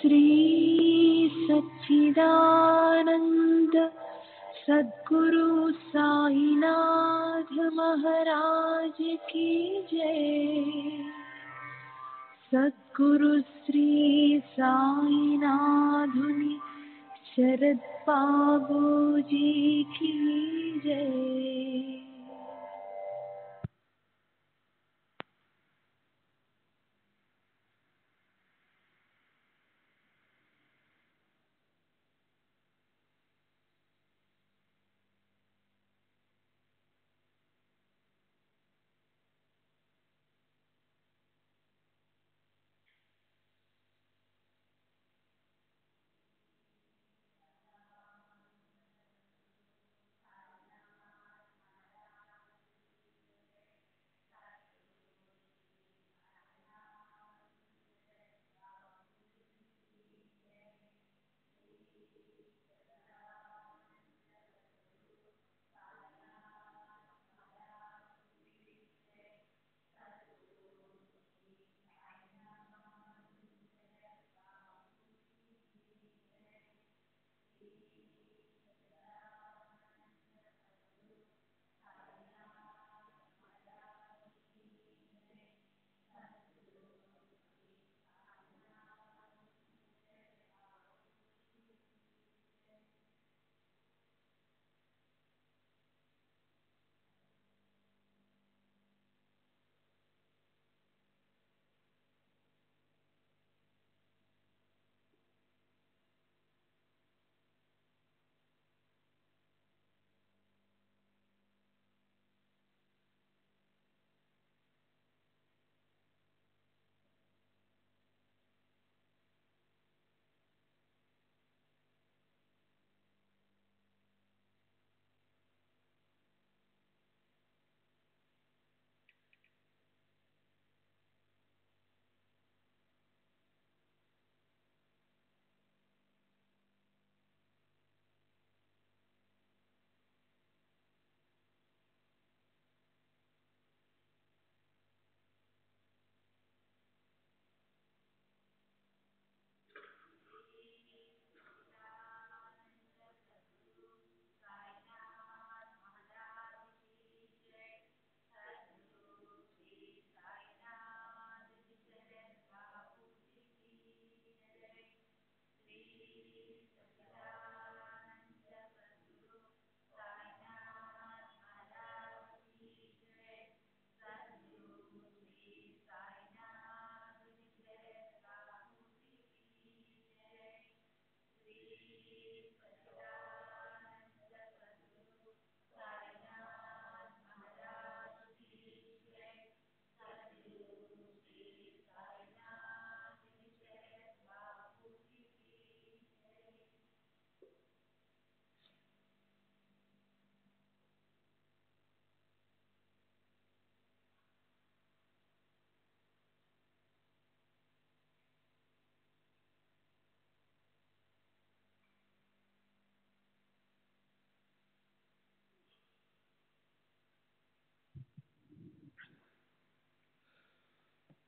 श्री सच्चिदानंद सद्गुरु साईनाथ महाराज की जय। सद्गुरु श्री साईनाथुनि शरद बाबू जी की जय।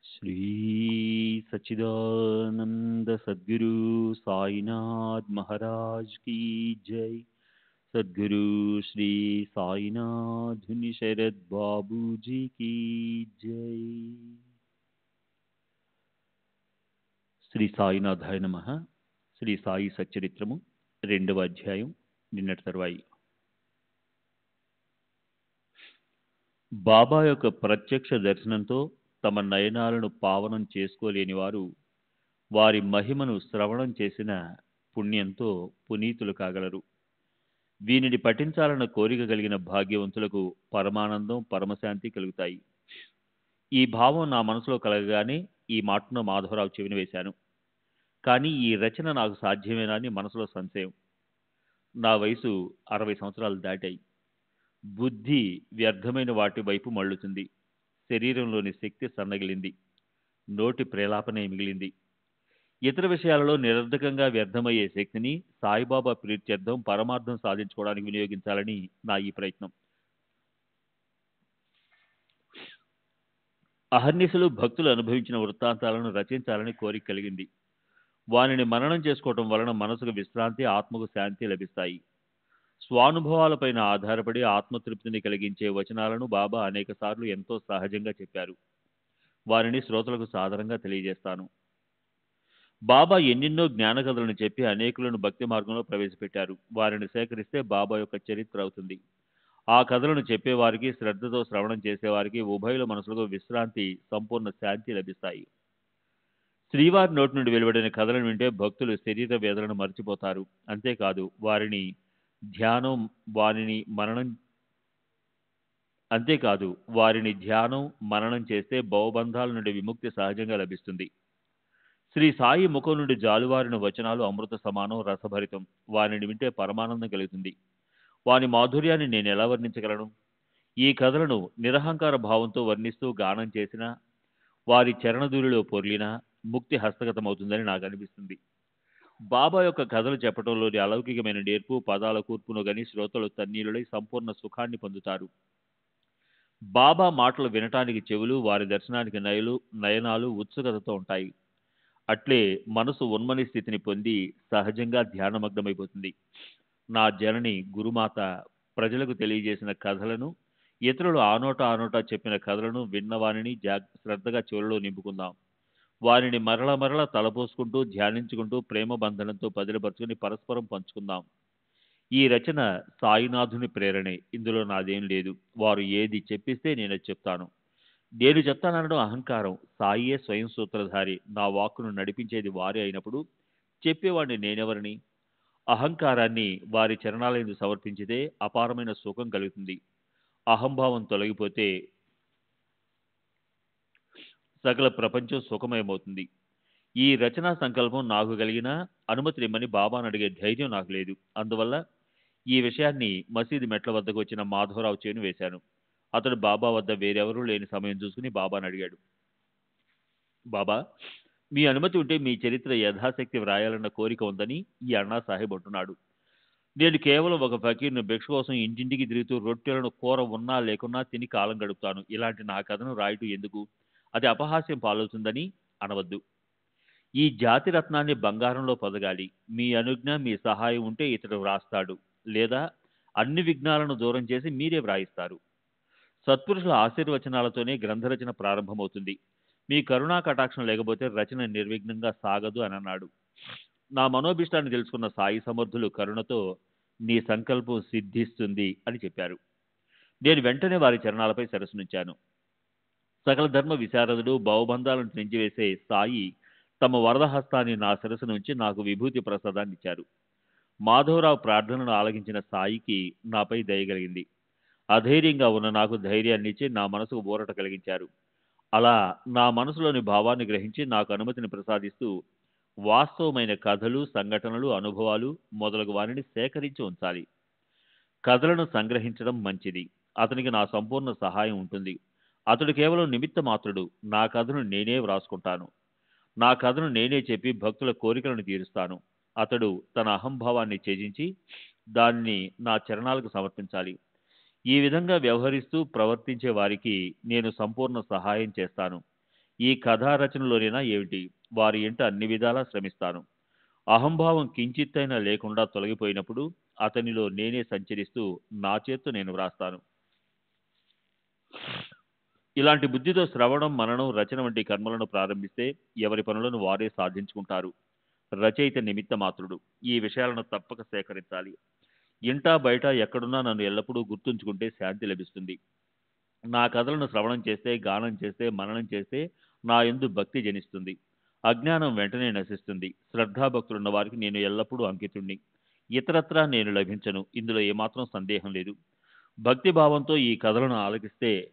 श्री सच्चिदानंद सद्गुरु साईनाथ महाराज की जय। सद्गुरु श्री साईनाथ शरद बाबू जी की जय। శ్రీ సాయినాథాయ నమః. శ్రీ సాయి సచ్చరిత్రము 2వ అధ్యాయం, నిన్నటి తర్వాయి. బాబా యొక్క ప్రత్యక్ష దర్శనంతో తమ నయనాలను పావనం చేసుకోలేని వారు వారి మహిమను శ్రవణం చేసిన పుణ్యంతో పునీతులు కాగలరు. వీనిని పఠించాలన్న కోరిక కలిగిన భాగ్యవంతులకు పరమానందం, పరమశాంతి కలుగుతాయి. ఈ భావం నా మనసులో కలగగానే ఈ మాటను మాధవరావు చెవిన వేశాను. కానీ ఈ రచన నాకు సాధ్యమేనా అని మనసులో సంశయం. నా వయసు 60 సంవత్సరాలు దాటాయి. బుద్ధి వ్యర్థమైన వాటి వైపు మళ్ళుతుంది. శరీరంలోని శక్తి సన్నగిలింది. నోటి ప్రేలాపనే మిగిలింది. ఇతర విషయాలలో నిరర్ధకంగా వ్యర్థమయ్యే శక్తిని సాయిబాబా ప్రీత్యర్థం, పరమార్థం సాధించుకోవడానికి వినియోగించాలని నా ఈ ప్రయత్నం. అహర్నిశలు భక్తులు అనుభవించిన వృత్తాంతాలను రచించాలని కోరిక కలిగింది. వానిని మననం చేసుకోవటం వలన మనసుకు విశ్రాంతి, ఆత్మకు శాంతి లభిస్తాయి. స్వానుభవాలపైన ఆధారపడి ఆత్మతృప్తిని కలిగించే వచనాలను బాబా అనేకసార్లు ఎంతో సహజంగా చెప్పారు. వారిని శ్రోతలకు సాదరంగా తెలియజేస్తాను. బాబా ఎన్నెన్నో జ్ఞాన కథలను చెప్పి అనేకులను భక్తి మార్గంలో ప్రవేశపెట్టారు. వారిని సేకరిస్తే బాబా యొక్క చరిత్ర అవుతుంది. ఆ కథలను చెప్పేవారికి, శ్రద్ధతో శ్రవణం చేసేవారికి ఉభయుల మనసులకు విశ్రాంతి, సంపూర్ణ శాంతి లభిస్తాయి. శ్రీవారి నోటి నుండి వెలువడిన కథలను వింటే భక్తులు శరీర వేదనను మర్చిపోతారు. అంతేకాదు వారిని ధ్యానం మననం చేస్తే భవబంధాల నుండి విముక్తి సహజంగా లభిస్తుంది. శ్రీ సాయి ముఖం నుండి జాలువారిన వచనాలు అమృత సమానం, రసభరితం. వారిని వింటే పరమానందం కలుగుతుంది. వాని మాధుర్యాన్ని నేను ఎలా వర్ణించగలను? ఈ కథలను నిరహంకార భావంతో వర్ణిస్తూ గానం చేసినా, వారి చరణధూళిలో పొర్లినా ముక్తి హస్తగతమవుతుందని నాకు అనిపిస్తుంది. బాబా యొక్క కథలు చెప్పడంలోని అలౌకికమైన నేర్పు, పదాల కూర్పును గని శ్రోతలు తన్నీలులై సంపూర్ణ సుఖాన్ని పొందుతారు. బాబా మాటలు వినటానికి చెవులు, వారి దర్శనానికి నయనాలు ఉత్సుకతతో ఉంటాయి. అట్లే మనసు ఉన్మని స్థితిని పొంది సహజంగా ధ్యానమగ్నమైపోతుంది. నా జనని గురుమాత ప్రజలకు తెలియజేసిన కథలను, ఇతరులు ఆనోటా చెప్పిన కథలను విన్నవానిని శ్రద్ధగా చెవులలో నింపుకుందాం. వారిని మరల తలపోసుకుంటూ, ధ్యానించుకుంటూ ప్రేమ బంధనంతో పదిలపరుచుకుని పరస్పరం పంచుకుందాం. ఈ రచన సాయినాథుని ప్రేరణే. ఇందులో నాదేం లేదు. వారు ఏది చెప్పిస్తే నేను చెప్తాను. నేను చెప్తాననడం అహంకారం. సాయియే స్వయం సూత్రధారి. నా వాక్కును నడిపించేది వారే అయినప్పుడు చెప్పేవాడిని నేనెవరిని? అహంకారాన్ని వారి చరణాలయందు సమర్పించితే అపారమైన సుఖం కలుగుతుంది. అహంభావం తొలగిపోతే సకల ప్రపంచం సుఖమయమవుతుంది. ఈ రచనా సంకల్పం నాకు కలిగిన అనుమతినిమ్మని బాబాను అడిగే ధైర్యం నాకు లేదు. అందువల్ల ఈ విషయాన్ని మసీదు మెట్ల వద్దకు వచ్చిన మాధవరావు చేను వేశాను. అతడు బాబా వద్ద వేరెవరూ లేని సమయం చూసుకుని బాబాను అడిగాడు. బాబా, మీ అనుమతి ఉంటే మీ చరిత్ర యథాశక్తి వ్రాయాలన్న కోరిక ఉందని ఈ అన్నా సాహెబ్ అంటున్నాడు. నేను కేవలం ఒక ఫకీర్ను భిక్ష కోసం ఇంటింటికి తిరుగుతూ రొట్టెలను కూర ఉన్నా లేకున్నా తిని కాలం గడుపుతాను. ఇలాంటి నా కథను రాయటం ఎందుకు? అది అపహాస్యం పాలవుతుందని అనవద్దు. ఈ జాతి రత్నాన్ని బంగారంలో పొదగాలి. మీ అనుజ్ఞ, మీ సహాయం ఉంటే ఇతడు వ్రాస్తాడు, లేదా అన్ని విఘ్నాలను దూరం చేసి మీరే వ్రాయిస్తారు. సత్పురుషుల ఆశీర్వచనాలతోనే గ్రంథరచన ప్రారంభమవుతుంది. మీ కరుణా కటాక్షం లేకపోతే రచన నిర్విఘ్నంగా సాగదు అని అన్నాడు. నా మనోభిష్టాన్ని తెలుసుకున్న సాయి సమర్థులు కరుణతో నీ సంకల్పం సిద్ధిస్తుంది అని చెప్పారు. నేను వెంటనే వారి చరణాలపై శిరస్సునుంచాను. సకల ధర్మ విశారదుడు, భవబంధాలను తెంచివేసే సాయి తమ వరదహస్తాన్ని నా శిరస్సు నుంచి నాకు విభూతి ప్రసాదాన్ని ఇచ్చారు. మాధవరావు ప్రార్థనను ఆలకించిన సాయికి నాపై దయగలిగింది. అధైర్యంగా ఉన్న నాకు ధైర్యాన్ని ఇచ్చి నా మనసుకు ఊరట కలిగించారు. అలా నా మనసులోని భావాన్ని గ్రహించి నాకు అనుమతిని ప్రసాదిస్తూ వాస్తవమైన కథలు, సంఘటనలు, అనుభవాలు మొదలగు వారిని సేకరించి ఉంచాలి. కథలను సంగ్రహించడం మంచిది. అతనికి నా సంపూర్ణ సహాయం ఉంటుంది. అతడు కేవలం నిమిత్త మాత్రుడు. నా కథను నేనే వ్రాసుకుంటాను. నా కథను నేనే చెప్పి భక్తుల కోరికలను తీరుస్తాను. అతడు తన అహంభావాన్ని త్యజించి దాన్ని నా చరణాలకు సమర్పించాలి. ఈ విధంగా వ్యవహరిస్తూ ప్రవర్తించే వారికి నేను సంపూర్ణ సహాయం చేస్తాను. ఈ కథా రచనలోనైనా ఏమిటి, వారి ఇంట అన్ని విధాలా శ్రమిస్తాను. అహంభావం కించిత్తైనా లేకుండా తొలగిపోయినప్పుడు అతనిలో నేనే సంచరిస్తూ నా చేత్తో నేను వ్రాస్తాను. ఇలాంటి బుద్ధితో శ్రవణం, మననం, రచన వంటి కర్మలను ప్రారంభిస్తే ఎవరి పనులను వారే సాధించుకుంటారు. రచయిత నిమిత్త మాత్రుడు. ఈ విషయాలను తప్పక సేకరించాలి. ఇంటా బయట ఎక్కడున్నా నన్ను ఎల్లప్పుడూ గుర్తుంచుకుంటే శాంతి లభిస్తుంది. నా కథలను శ్రవణం చేస్తే, గానం చేస్తే, మననం చేస్తే నా యందు భక్తి జనిస్తుంది. అజ్ఞానం వెంటనే నశిస్తుంది. శ్రద్ధాభక్తులున్న వారికి నేను ఎల్లప్పుడూ అంకితుణ్ణి. ఇతరత్రా నేను లభించను. ఇందులో ఏమాత్రం సందేహం లేదు. భక్తిభావంతో ఈ కథలను ఆలకిస్తే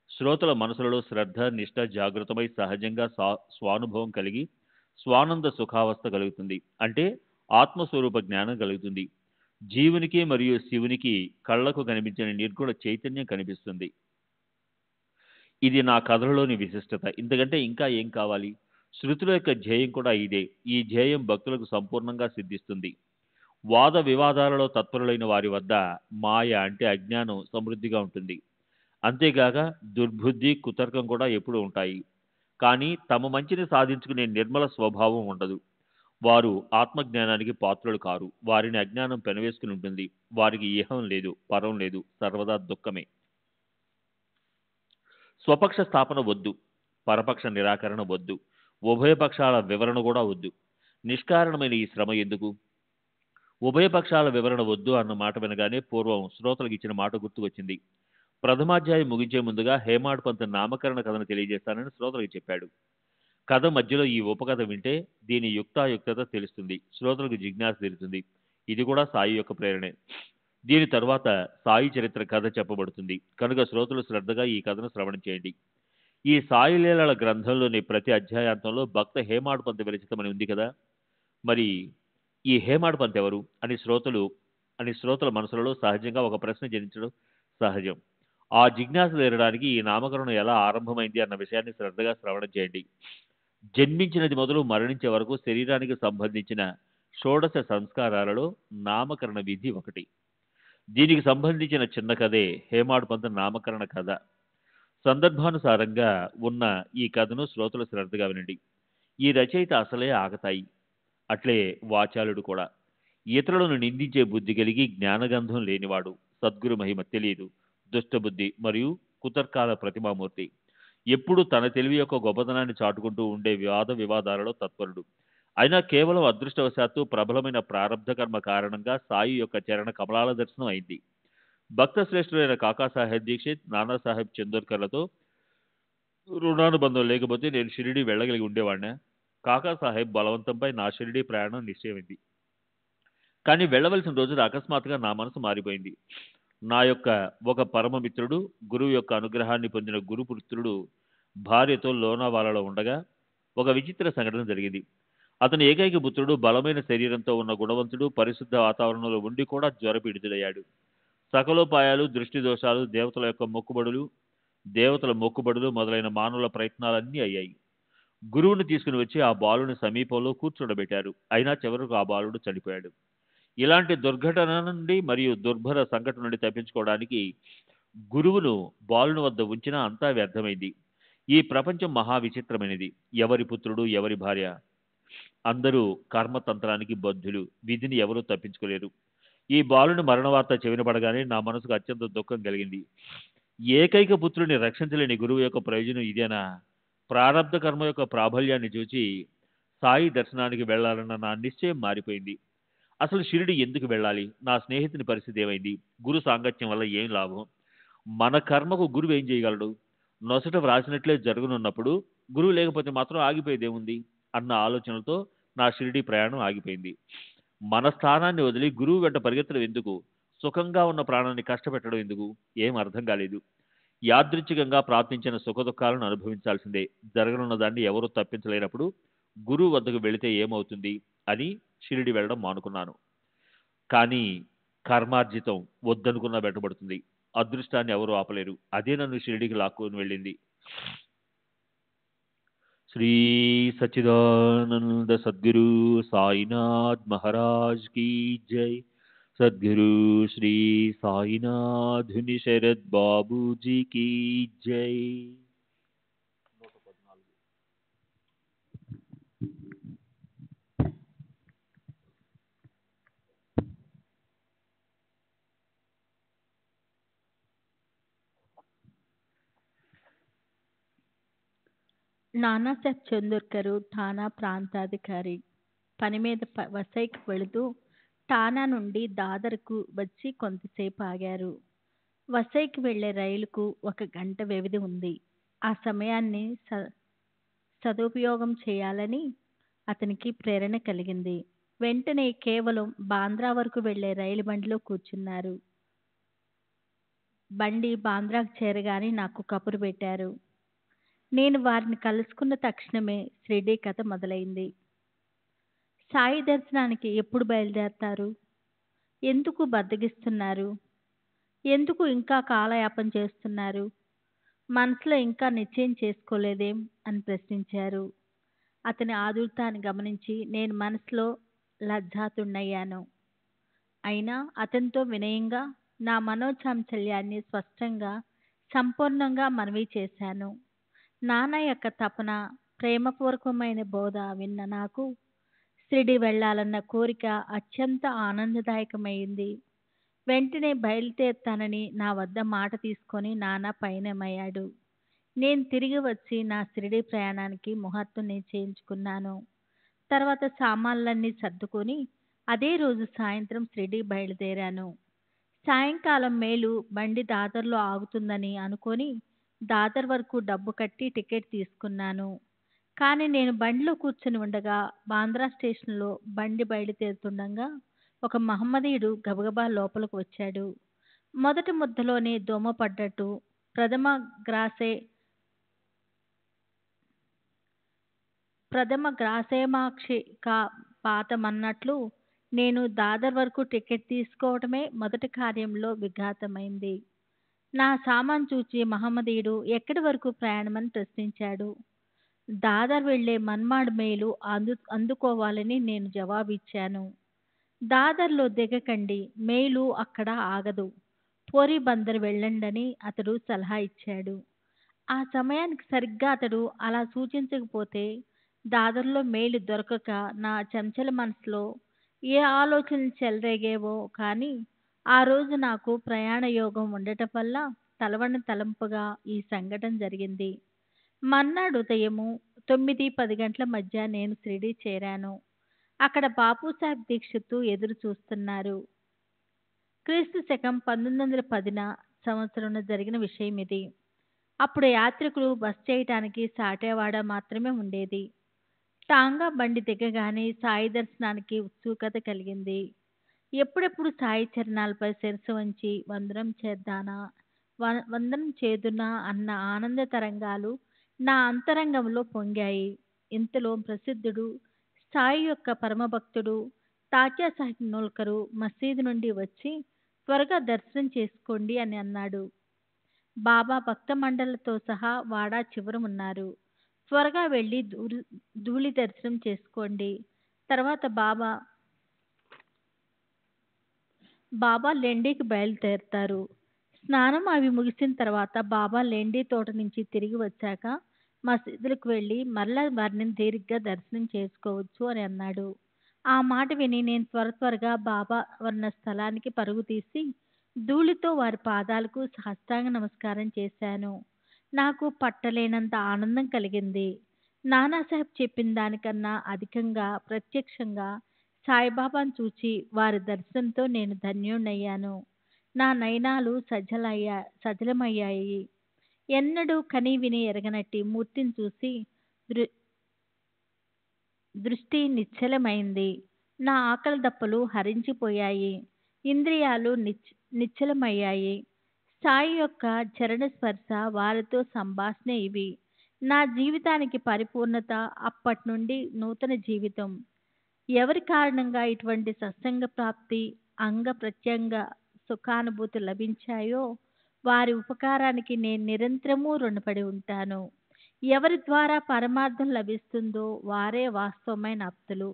శ్రోతల మనసులలో శ్రద్ధ, నిష్ఠ జాగృతమై సహజంగా స్వానుభవం కలిగి స్వానంద సుఖావస్థ కలుగుతుంది. అంటే ఆత్మస్వరూప జ్ఞానం కలుగుతుంది. జీవునికి మరియు శివునికి కళ్లకు కనిపించిన నిర్గుణ చైతన్యం కనిపిస్తుంది. ఇది నా కథలలోని విశిష్టత. ఇంతకంటే ఇంకా ఏం కావాలి? శృతుల యొక్క ధ్యేయం కూడా ఇదే. ఈ ధ్యేయం భక్తులకు సంపూర్ణంగా సిద్ధిస్తుంది. వాద వివాదాలలో తత్పరులైన వారి వద్ద మాయ అంటే అజ్ఞానం సమృద్ధిగా ఉంటుంది. అంతేగాక దుర్బుద్ధి, కుతర్కం కూడా ఎప్పుడూ ఉంటాయి. కానీ తమ మంచిని సాధించుకునే నిర్మల స్వభావం ఉండదు. వారు ఆత్మజ్ఞానానికి పాత్రులు కారు. వారిని అజ్ఞానం పెనవేసుకుని ఉంటుంది. వారికి ఇహం లేదు, పరం లేదు, సర్వదా దుఃఖమే. స్వపక్ష స్థాపన వద్దు, పరపక్ష నిరాకరణ వద్దు, ఉభయపక్షాల వివరణ కూడా వద్దు. నిష్కారణమైన ఈ శ్రమ ఎందుకు? ఉభయపక్షాల వివరణ వద్దు అన్న మాట వినగానే పూర్వం శ్రోతలకు ఇచ్చిన మాట గుర్తుకొచ్చింది. ప్రథమాధ్యాయం ముగించే ముందుగా హేమాడ్ పంత్ నామకరణ కథను తెలియజేస్తానని శ్రోతలకు చెప్పాడు. కథ మధ్యలో ఈ ఉపకథ వింటే దీని యుక్తాయుక్తత తెలుస్తుంది, శ్రోతలకు జిజ్ఞాస తీరుతుంది. ఇది కూడా సాయి యొక్క ప్రేరణే. దీని తరువాత సాయి చరిత్ర కథ చెప్పబడుతుంది. కనుక శ్రోతలు శ్రద్ధగా ఈ కథను శ్రవణం చేయండి. ఈ సాయి లీలల గ్రంథంలోని ప్రతి అధ్యాయాంతంలో భక్త హేమాడ్ పంత్ విరచితమని ఉంది కదా. మరి ఈ హేమాడ్ పంత్ ఎవరు అని శ్రోతల మనసులలో సహజంగా ఒక ప్రశ్న జనించడం సహజం. ఆ జిజ్ఞాస తీరడానికి ఈ నామకరణం ఎలా ఆరంభమైంది అన్న విషయాన్ని శ్రద్ధగా శ్రవణం చేయండి. జన్మించినది మొదలు మరణించే వరకు శరీరానికి సంబంధించిన షోడశ సంస్కారాలలో నామకరణ విధి ఒకటి. దీనికి సంబంధించిన చిన్న కథే హేమాడ్ పంత్ నామకరణ కథ. సందర్భానుసారంగా ఉన్న ఈ కథను శ్రోతలు శ్రద్ధగా వినండి. ఈ రచయిత అసలే ఆగతాయి, అట్లే వాచాలుడు కూడా. ఇతరులను నిందించే బుద్ధి కలిగి జ్ఞానగంధం లేనివాడు, సద్గురు మహిమ తెలియదు, దుష్టబుద్ధి మరియు కుతర్కాల ప్రతిమామూర్తి. ఎప్పుడూ తన తెలివి యొక్క గొప్పతనాన్ని చాటుకుంటూ ఉండే వాద వివాదాలలో తత్పరుడు. అయినా కేవలం అదృష్టవశాత్తు ప్రబలమైన ప్రారంధ కర్మ కారణంగా సాయి యొక్క చరణ కమలాల దర్శనం అయింది. భక్త శ్రేష్ఠులైన కాకాసాహెబ్ దీక్షిత్, నానాసాహెబ్ చందోర్కర్లతో రుణానుబంధం లేకపోతే నేను షిరిడి వెళ్ళగలిగి ఉండేవాడినా? కాకాసాహెబ్ బలవంతంపై నా షిరిడి ప్రయాణం నిశ్చయమైంది. కానీ వెళ్ళవలసిన రోజున అకస్మాత్తుగా నా మనసు మారిపోయింది. నా యొక్క ఒక పరమమిత్రుడు, గురువు యొక్క అనుగ్రహాన్ని పొందిన గురుపుత్రుడు భార్యతో లోనావాలలో ఉండగా ఒక విచిత్ర సంఘటన జరిగింది. అతని ఏకైక పుత్రుడు బలమైన శరీరంతో ఉన్న గుణవంతుడు, పరిశుద్ధ వాతావరణంలో ఉండి కూడా జ్వరపీడితుడయ్యాడు. సకలోపాయాలు, దృష్టి దోషాలు, దేవతల మొక్కుబడులు మొదలైన మానవుల ప్రయత్నాలన్నీ అయ్యాయి. గురువుని తీసుకుని వచ్చి ఆ బాలుని సమీపంలో కూర్చోబెట్టారు. అయినా చివరకు ఆ బాలుడు చనిపోయాడు. ఇలాంటి దుర్ఘటన నుండి మరియు దుర్భర సంఘటన నుండి తప్పించుకోవడానికి గురువును బాలుని వద్ద ఉంచినా అంతా వ్యర్థమైంది. ఈ ప్రపంచం మహా విచిత్రమైనది. ఎవరి పుత్రుడు, ఎవరి భార్య, అందరూ కర్మతంత్రానికి బద్ధులు. విధిని ఎవరూ తప్పించుకోలేరు. ఈ బాలుని మరణ వార్త చెవిన పడగానే నా మనసుకు అత్యంత దుఃఖం కలిగింది. ఏకైక పుత్రుని రక్షించలేని గురువు యొక్క ప్రయోజనం ఇదేనా? ప్రారబ్ధ కర్మ యొక్క ప్రాబల్యాన్ని చూచి సాయి దర్శనానికి వెళ్లాలన్న నా నిశ్చయం మారిపోయింది. అసలు షిరిడి ఎందుకు వెళ్ళాలి? నా స్నేహితుని పరిస్థితి ఏమైంది? గురు సాంగత్యం వల్ల ఏం లాభం? మన కర్మకు గురువు ఏం చేయగలడు? నొసట వ్రాసినట్లే జరగనున్నప్పుడు గురువు లేకపోతే మాత్రం ఆగిపోయేదేముంది అన్న ఆలోచనలతో నా షిరిడి ప్రయాణం ఆగిపోయింది. మన స్థానాన్ని వదిలి గురువు వెంట పరిగెత్తడం ఎందుకు? సుఖంగా ఉన్న ప్రాణాన్ని కష్టపెట్టడం ఎందుకు? ఏం అర్థం కాలేదు. యాదృచ్ఛికంగా ప్రార్థించిన సుఖదుఖాలను అనుభవించాల్సిందే. జరగనున్న దాన్ని ఎవరూ తప్పించలేనప్పుడు గురువు వద్దకు వెళితే ఏమవుతుంది అని షిరిడి వెళ్ళడం మానుకున్నాను. కానీ కర్మార్జితం వద్దనుకున్నా వెంటబడుతుంది. అదృష్టాన్ని ఎవరూ ఆపలేరు. అదే నన్ను షిరిడికి లాక్కుని వెళ్ళింది. శ్రీ సచ్చిదానంద సద్గురు సాయినాథ్ మహారాజ్ కీ జై. సద్గురు శ్రీ సాయినాథుని శరద్ బాబూజీ కీ జై. నానాసాహెబ్ చందోర్కర్ ఠానా ప్రాంతాధికారి. పని మీద వసైకి వెళుతూ ఠానా నుండి దాదర్కు వచ్చి కొంతసేపు ఆగారు. వసైకి వెళ్లే రైలుకు 1 గంట వ్యవధి ఉంది. ఆ సమయాన్ని సదుపయోగం చేయాలని అతనికి ప్రేరణ కలిగింది. వెంటనే కేవలం బాంద్రా వరకు వెళ్లే రైలు బండిలో కూర్చున్నారు. బండి బాంద్రాకు చేరగానే నాకు కబురు పెట్టారు. నేను వారిని కలుసుకున్న తక్షణమే షిరిడీ కథ మొదలైంది. సాయి దర్శనానికి ఎప్పుడు బయలుదేరతారు? ఎందుకు బద్దగిస్తున్నారు? ఎందుకు ఇంకా కాలయాపన చేస్తున్నారు? మనసులో ఇంకా నిశ్చయం చేసుకోలేదేం అని ప్రశ్నించారు. అతని ఆదుర్దాన్ని గమనించి నేను మనసులో లజ్జాతుడయ్యాను. అయినా అతనితో వినయంగా నా మనోచాంచల్యాన్ని స్పష్టంగా సంపూర్ణంగా మనవి చేశాను. నాన్న యొక్క తపన, ప్రేమపూర్వకమైన బోధ విన్న నాకు షిరిడి వెళ్ళాలన్న కోరిక అత్యంత ఆనందదాయకమైంది. వెంటనే బయలుదేరుతానని నా వద్ద మాట తీసుకొని నాన్న పయనమయ్యాడు. నేను తిరిగి వచ్చి నా షిరిడి ప్రయాణానికి ముహూర్తం నిశ్చయించుకున్నాను. తర్వాత సామాన్లన్నీ సర్దుకొని అదే రోజు సాయంత్రం షిరిడి బయలుదేరాను. సాయంకాలం మేలు బండి దాదర్లో ఆగుతుందని అనుకొని దాదర్ వరకు డబ్బు కట్టి టికెట్ తీసుకున్నాను. కానీ నేను బండిలో కూర్చుని ఉండగా బాంద్రా స్టేషన్లో బండి బయలుదేరుతుండగా ఒక మహమ్మదీయుడు గబగబా లోపలికి వచ్చాడు. మొదటి ముద్దలోనే దోమ పడ్డట్టు ప్రథమ గ్రాసేమాక్షిక పాతమన్నట్లు నేను దాదర్ వరకు టికెట్ తీసుకోవటమే మొదటి కార్యంలో విఘాతమైంది. నా సామాన్ చూచి మహమ్మదీయుడు ఎక్కడి వరకు ప్రయాణమని ప్రశ్నించాడు. దాదర్ వెళ్లే మన్మాడ్ మేలు అందుకోవాలని నేను జవాబిచ్చాను. దాదర్లో దిగకండి, మేలు అక్కడ ఆగదు, పోరీబందర్ వెళ్ళండని అతడు సలహా ఇచ్చాడు. ఆ సమయానికి సరిగ్గా అతడు అలా సూచించకపోతే దాదర్లో మేలు దొరకక నా చంచల మనసులో ఏ ఆలోచనలు చెలరేగేవో కానీ ఆ రోజు నాకు ప్రయాణ యోగం ఉండటం వల్ల తలవని తలంపుగా ఈ సంఘటన జరిగింది. మర్నాడు ఉదయము 9-10 గంటల మధ్య నేను షిరిడి చేరాను. అక్కడ బాపూసాహెబ్ దీక్షిత్ ఎదురు చూస్తున్నారు. క్రీస్తు శకం 1910 సంవత్సరంలో జరిగిన విషయం ఇది. అప్పుడు యాత్రికులు బస చేయటానికి సాటేవాడ మాత్రమే ఉండేది. టాంగా బండి దిగగానే సాయి దర్శనానికి ఉత్సుకత కలిగింది. ఎప్పుడెప్పుడు సాయి చరణాలపై శిరస్సు వంచి వందనం చేదునా అన్న ఆనంద తరంగాలు నా అంతరంగంలో పొంగాయి. ఇంతలో ప్రసిద్ధుడు, సాయి యొక్క పరమభక్తుడు తాత్యా సాహెబ్ నూల్కరు మసీదు నుండి వచ్చి త్వరగా దర్శనం చేసుకోండి అని అన్నాడు. బాబా భక్త మండలతో సహా వాడా చివర ఉన్నారు. త్వరగా వెళ్ళి ధూళి దర్శనం చేసుకోండి. తర్వాత బాబా లెండికి బయలుదేరుతారు. స్నానం అవి ముగిసిన తర్వాత బాబా లెండి తోట నుంచి తిరిగి వచ్చాక మసీదులకు వెళ్ళి మరలా వారిని తీరిగ్గా దర్శనం చేసుకోవచ్చు అని అన్నాడు. ఆ మాట విని నేను త్వరగా బాబా ఉన్న స్థలానికి పరుగు తీసి ధూళితో వారి పాదాలకు సాష్టాంగ నమస్కారం చేశాను. నాకు పట్టలేనంత ఆనందం కలిగింది. నానాసాహెబ్ చెప్పిన దానికన్నా అధికంగా ప్రత్యక్షంగా సాయిబాబాను చూచి వారి దర్శనంతో నేను ధన్యుణ్ణయ్యాను. నా నయనాలు సజలమయ్యాయి. ఎన్నడూ కని విని ఎరగనట్టి మూర్తిని చూసి దృష్టి నిశ్చలమైంది. నా ఆకలి దప్పలు హరించిపోయాయి. ఇంద్రియాలు నిశ్చలమయ్యాయి. సాయి యొక్క చరణ స్పర్శ, వారితో సంభాషణ ఇవి నా జీవితానికి పరిపూర్ణత. అప్పటి నుండి నూతన జీవితం. ఎవరి కారణంగా ఇటువంటి సత్సంగ ప్రాప్తి, అంగ ప్రత్యంగ సుఖానుభూతి లభించాయో వారి ఉపకారానికి నేను నిరంతరము రుణపడి ఉంటాను. ఎవరి ద్వారా పరమార్థం లభిస్తుందో వారే వాస్తవమైన ఆప్తులు.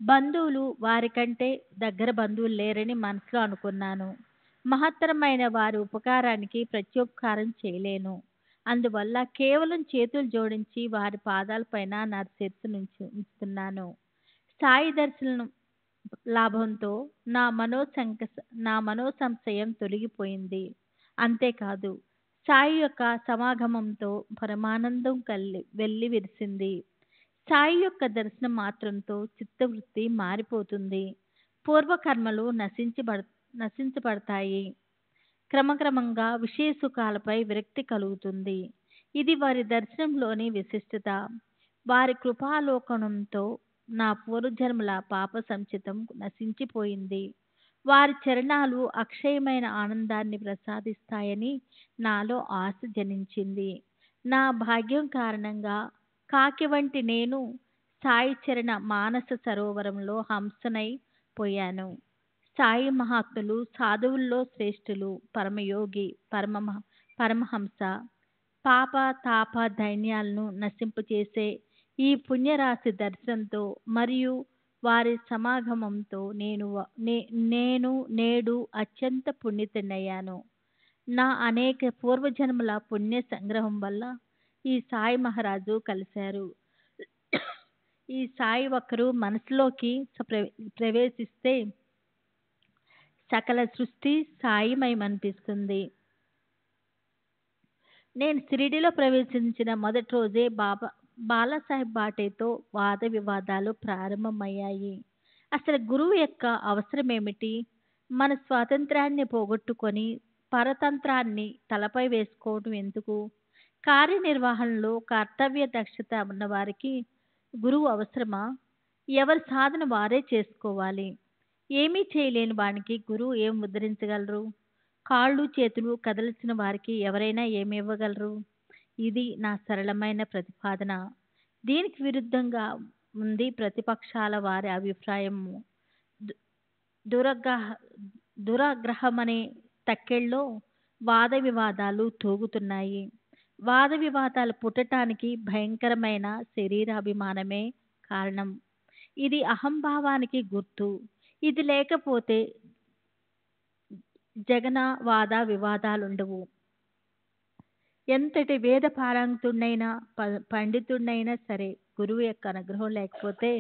బంధువులు వారికంటే దగ్గర బంధువులు లేరని మనసులో అనుకున్నాను. మహత్తరమైన వారి ఉపకారానికి ప్రత్యుపకారం చేయలేను. అందువల్ల కేవలం చేతులు జోడించి వారి పాదాలపైన నా శిరస్సు నుంచి ఉంచుతున్నాను. సాయి దర్శనం లాభంతో నా మనోసంశయం తొలగిపోయింది. అంతేకాదు, సాయి యొక్క సమాగమంతో పరమానందం వెళ్ళి విరిసింది. సాయి యొక్క దర్శనం మాత్రంతో చిత్తవృత్తి మారిపోతుంది. పూర్వకర్మలు నశించబడతాయి. క్రమక్రమంగా విషయ సుఖాలపై విరక్తి కలుగుతుంది. ఇది వారి దర్శనంలోని విశిష్టత. వారి కృపాలోకనంతో నా పూర్వజన్మల పాప సంచితం నశించిపోయింది. వారి చరణాలు అక్షయమైన ఆనందాన్ని ప్రసాదిస్తాయని నాలో ఆశ జనించింది. నా భాగ్యం కారణంగా కాకి వంటి నేను సాయి చరణ మానస సరోవరంలో హంసనై పోయాను. సాయి మహాత్ములు సాధువుల్లో శ్రేష్ఠులు, పరమయోగి, పరమహంస పాప తాప దైన్యాలను నశింపచేసే ఈ పుణ్యరాశి దర్శనంతో మరియు వారి సమాగమంతో నేను నేడు అత్యంత పుణ్యతినయ్యాను. నా అనేక పూర్వజన్మల పుణ్య సంగ్రహం వల్ల ఈ సాయి మహారాజు కలిశారు. ఈ సాయి ఒకరు మనసులోకి ప్రవేశిస్తే సకల సృష్టి సాయిమయమనిపిస్తుంది. నేను షిరిడీలో ప్రవేశించిన మొదటి రోజే బాలాసాహెబ్ బాటేతో వాద వివాదాలు ప్రారంభమయ్యాయి. అసలు గురువు యొక్క అవసరం ఏమిటి? మన స్వాతంత్రాన్ని పోగొట్టుకొని పరతంత్రాన్ని తలపై వేసుకోవడం ఎందుకు? కార్యనిర్వహణలో కర్తవ్య దక్షత ఉన్న వారికి గురువు అవసరమా? ఎవరి సాధన వారే చేసుకోవాలి. ఏమీ చేయలేని వానికి గురువు ఏం ముద్రించగలరు? కాళ్ళు చేతులు కదల్చిన వారికి ఎవరైనా ఏమి ఇవ్వగలరు? ఇది నా సరళమైన ప్రతిపాదన. దీనికి విరుద్ధంగా ఉంది ప్రతిపక్షాల వారి అభిప్రాయము. దురాగ్రహమనే తక్కెళ్ళలో వాద వివాదాలు తూగుతున్నాయి. వాద వివాదాలు పుట్టడానికి భయంకరమైన శరీరాభిమానమే కారణం. ఇది అహంభావానికి గుర్తు. ఇది లేకపోతే జగన వాద వివాదాలుండవు. ఎంతటి వేద పారంగతుడైనా పండితుడైనా సరే గురువు యొక్క అనుగ్రహం లేకపోతే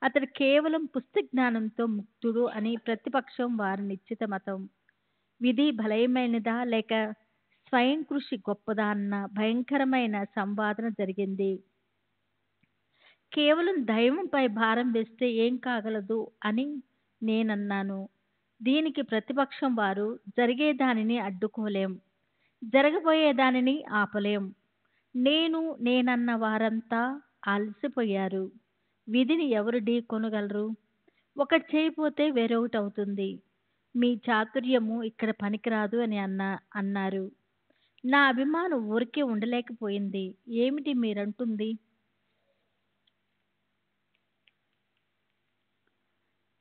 అతడు కేవలం పుస్తక జ్ఞానంతో ముక్తుడు అని ప్రతిపక్షం వారి నిశ్చిత మతం. విధి బలమైనదా లేక స్వయం కృషి గొప్పదా అన్న భయంకరమైన సంవాదన జరిగింది. కేవలం దైవంపై భారం వేస్తే ఏం కాగలదు అని నేనన్నాను. దీనికి ప్రతిపక్షం వారు జరిగేదానిని అడ్డుకోలేం, జరగబోయేదానిని ఆపలేం. నేనన్న వారంతా అలసిపోయారు. విధిని ఎవరు ఢీ కొనగలరు? ఒకటి చేయకపోతే వేరొకటి అవుతుంది. మీ చాతుర్యము ఇక్కడ పనికిరాదు అని అన్నారు. నా అభిమానం ఊరికే ఉండలేకపోయింది. ఏమిటి మీరంటుంది?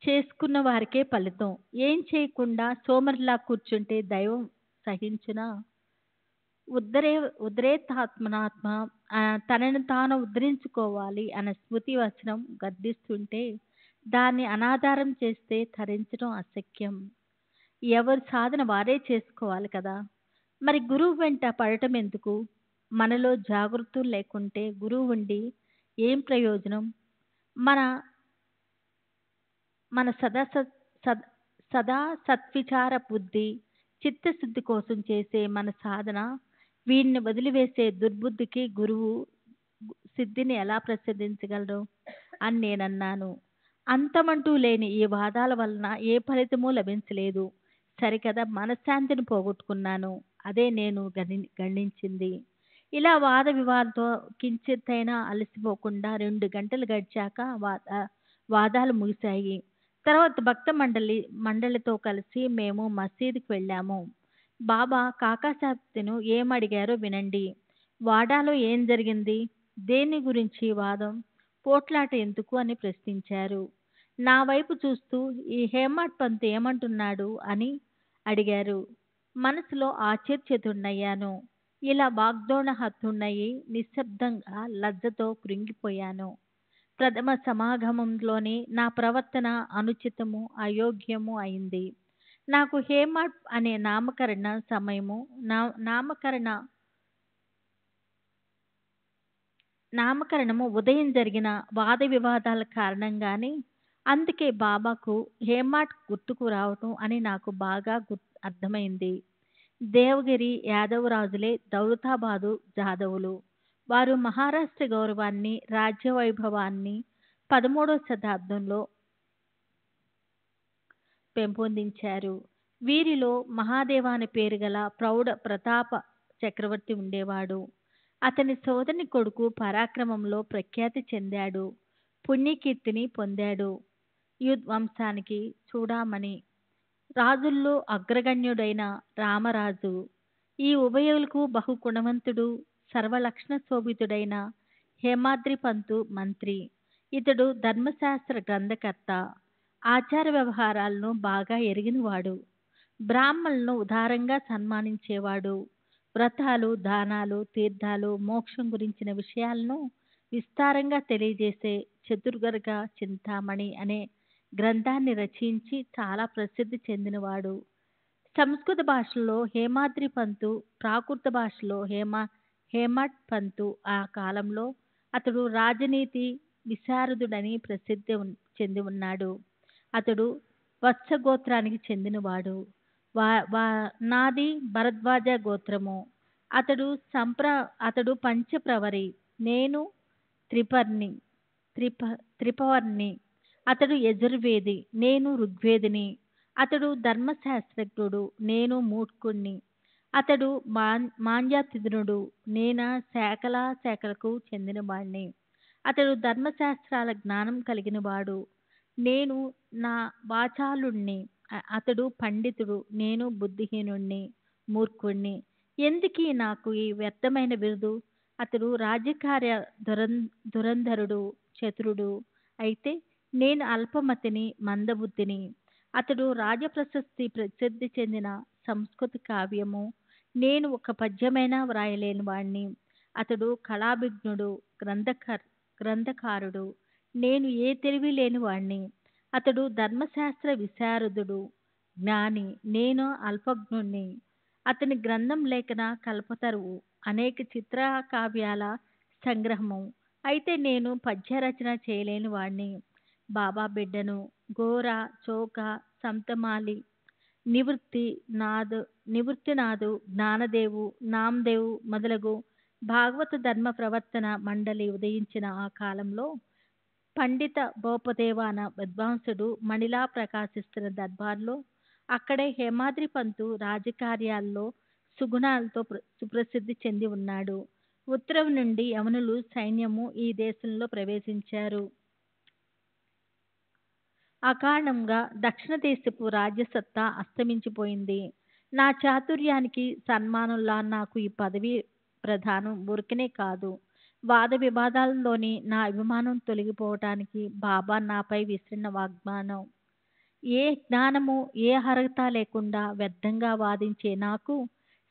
చేసుకున్న వారికే ఫలితం. ఏం చేయకుండా సోమరిలా కూర్చుంటే దైవం సహించునా? ఉద్రేతాత్మనాత్మ తనను తాను ఉద్ధరించుకోవాలి అన్న స్మృతి వచనం గర్దిస్తుంటే దాన్ని అనాధారం చేస్తే తరించడం అశక్యం. ఎవరి సాధన వారే చేసుకోవాలి కదా. మరి గురువు వెంట పడటం ఎందుకు? మనలో జాగృతులు లేకుంటే గురువు ఉండి ఏం ప్రయోజనం? మన సదా సత్విచార బుద్ధి చిత్తశుద్ధి కోసం చేసే మన సాధన వీడిని వదిలివేసే దుర్బుద్ధికి గురువు సిద్ధిని ఎలా ప్రసాదించగలరు అని నేనన్నాను. అంతమంటూ లేని ఈ వాదాల వలన ఏ ఫలితమూ లభించలేదు. సరికదా, మనశ్శాంతిని పోగొట్టుకున్నాను. అదే నేను గణించింది. ఇలా వాద వివాదంతో కించిత్తైనా అలసిపోకుండా 2 గంటలు గడిచాక వాదాలు ముగిశాయి. తర్వాత భక్త మండలితో కలిసి మేము మసీదుకి వెళ్ళాము. బాబా కాకాసాహెబ్ను ఏమడిగారో వినండి. వాడాలో ఏం జరిగింది? దేని గురించి వాదం, పోట్లాట ఎందుకు అని ప్రశ్నించారు. నా వైపు చూస్తూ ఈ హేమాడ్ పంత్ ఏమంటున్నాడు అని అడిగారు. మనసులో ఆశ్చర్యచతుడయ్యాను. ఇలా వాగ్దోళహత్తున్నయి నిశ్శబ్దంగా లజ్జతో కృంగిపోయాను. ప్రథమ సమాగమంలోనే నా ప్రవర్తన అనుచితము అయోగ్యము అయింది. నాకు హేమాడ్ అనే నామకరణము ఉదయం జరిగిన వాద వివాదాల కారణంగానే, అందుకే బాబాకు హేమాడ్ గుర్తుకు రావటం అని నాకు బాగా అర్థమైంది. దేవగిరి యాదవరాజులే దౌలతాబాదు జాదవులు. వారు మహారాష్ట్ర గౌరవాన్ని రాజ్య వైభవాన్ని 13వ శతాబ్దంలో పెంపొందించారు. వీరిలో మహాదేవాని పేరు గల ప్రౌఢ ప్రతాప చక్రవర్తి ఉండేవాడు. అతని సోదరుని కొడుకు పరాక్రమంలో ప్రఖ్యాతి చెందాడు, పుణ్యకీర్తిని పొందాడు. యుద్వంశానికి చూడామణి, రాజుల్లో అగ్రగణ్యుడైన రామరాజు. ఈ ఉభయులకు బహు గుణవంతుడు, సర్వలక్షణ శోభితుడైన హేమాద్రి పంతు మంత్రి. ఇతడు ధర్మశాస్త్ర గ్రంథకర్త, ఆచార వ్యవహారాలను బాగా ఎరిగినవాడు, బ్రాహ్మణులను ఉదారంగా సన్మానించేవాడు. వ్రతాలు, దానాలు, తీర్థాలు, మోక్షం గురించిన విషయాలను విస్తారంగా తెలియజేసే చతుర్వర్గ చింతామణి అనే గ్రంథాన్ని రచించి చాలా ప్రసిద్ధి చెందినవాడు. సంస్కృత భాషలో హేమాద్రి పంతు, ప్రాకృత భాషలో హేమట్ పంతు ఆ కాలంలో అతడు రాజనీతి విశారదుడని ప్రసిద్ధి చెంది ఉన్నాడు. అతడు వత్స గోత్రానికి చెందినవాడు. నాది భరద్వాజ గోత్రము. అతడు అతడు పంచప్రవరి, నేను త్రిపర్ణి త్రిపవర్ణి. అతడు యజుర్వేది, నేను ఋగ్వేదిని. అతడు ధర్మశాస్త్రజ్ఞుడు, నేను మూర్ఖుణ్ణి. అతడు మాంద్యాతిథునుడు, నేను శాఖలకు చెందినవాణ్ణి. అతడు ధర్మశాస్త్రాల జ్ఞానం కలిగినవాడు, నేను నా వాచాలుణ్ణి. అతడు పండితుడు, నేను బుద్ధిహీనుణ్ణి, మూర్ఖుణ్ణి. ఎందుకీ నాకు ఈ వ్యర్థమైన బిరుదు? అతడు రాజకార్య ధురంధరుడు, చతురుడు. అయితే నేను అల్పమతిని, మందబుద్ధిని. అతడు ప్రసిద్ధి చెందిన సంస్కృత కావ్యము, నేను ఒక పద్యమైనా వ్రాయలేని వాణ్ణి. అతడు కళాభిజ్ఞుడు, గ్రంథకారుడు, నేను ఏ తెలివి లేని వాణ్ణి. అతడు ధర్మశాస్త్ర విశారదుడు, జ్ఞాని, నేను అల్పజ్ఞుణ్ణి. అతని గ్రంథం లేఖన కల్పతరువు, అనేక చిత్ర కావ్యాల సంగ్రహము. అయితే నేను పద్యరచన చేయలేని వాణ్ణి. బాబా బిడ్డను, గోర, చోక, సంతమాలి, నివృత్తినాథు, జ్ఞానదేవు, నామదేవు మొదలగు భాగవత ధర్మ ప్రవర్తన మండలి ఉదయించిన ఆ కాలంలో పండిత భోపదేవ అన్న విద్వాంసుడు మణిలా ప్రకాశిస్తున్న దర్బార్లో అక్కడే హేమాద్రి పంతు రాజకార్యాల్లో సుగుణాలతో సుప్రసిద్ధి చెంది ఉన్నాడు. ఉత్తరం నుండి యవనులు సైన్యము ఈ దేశంలో ప్రవేశించారు. అకారణంగా దక్షిణ దేశపు రాజ్యసత్తా అస్తమించిపోయింది. నా చాతుర్యానికి సన్మానంలా నాకు ఈ పదవి ప్రధానం ఊరికనే కాదు, వాద వివాదాల్లోని నా అభిమానం తొలగిపోవటానికి బాబా నాపై విసిరిన వాగ్దానం. ఏ జ్ఞానము, ఏ అర్హత లేకుండా వ్యర్థంగా వాదించే నాకు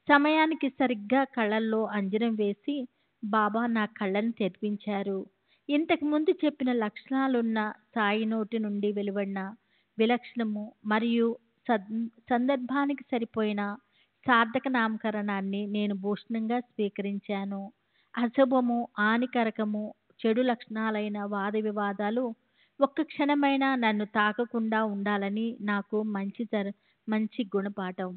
సమయానికి సరిగ్గా కళ్ళల్లో అంజనం వేసి బాబా నా కళ్ళను తెరిపించారు. ఇంతకు ముందు చెప్పిన లక్షణాలున్న సాయి నోటి నుండి వెలువడిన విలక్షణము మరియు సందర్భానికి సరిపోయిన సార్థక నామకరణాన్ని నేను భూషణంగా స్వీకరించాను. అశుభము, హానికరకము, చెడు లక్షణాలైన వాద వివాదాలు ఒక్క క్షణమైనా నన్ను తాకకుండా ఉండాలని నాకు మంచి గుణపాఠం.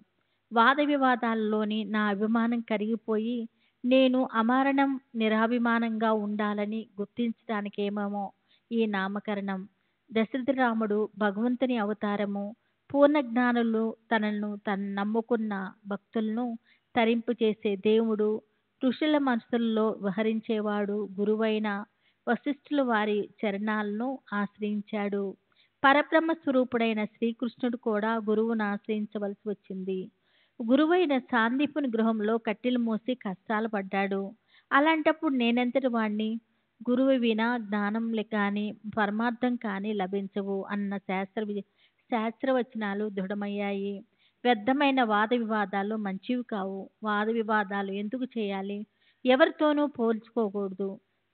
వాద వివాదాల్లోని నా అభిమానం కరిగిపోయి నేను అమరణం నిరాభిమానంగా ఉండాలని గుర్తించడానికేమో ఈ నామకరణం. దశరథరాముడు భగవంతుని అవతారము. పూర్ణ జ్ఞానులు తనను నమ్ముకున్న భక్తులను తరింపు చేసే దేవుడు. ఋషుల మనసుల్లో విహరించేవాడు. గురువైన వశిష్ఠులు వారి చరణాలను ఆశ్రయించాడు. పరబ్రహ్మ స్వరూపుడైన శ్రీకృష్ణుడు కూడా గురువును ఆశ్రయించవలసి వచ్చింది. గురువైన సాందీపుని గృహంలో కట్టెలు మోసి కష్టాలు పడ్డాడు. అలాంటప్పుడు నేనెంతటి వాణ్ణి? గురువు వినా జ్ఞానం కానీ పరమార్థం కానీ లభించవు అన్న శాస్త్రవచనాలు దృఢమయ్యాయి. వ్యర్థమైన వాద వివాదాలు మంచివి కావు. వాద వివాదాలు ఎందుకు చేయాలి? ఎవరితోనూ పోల్చుకోకూడదు.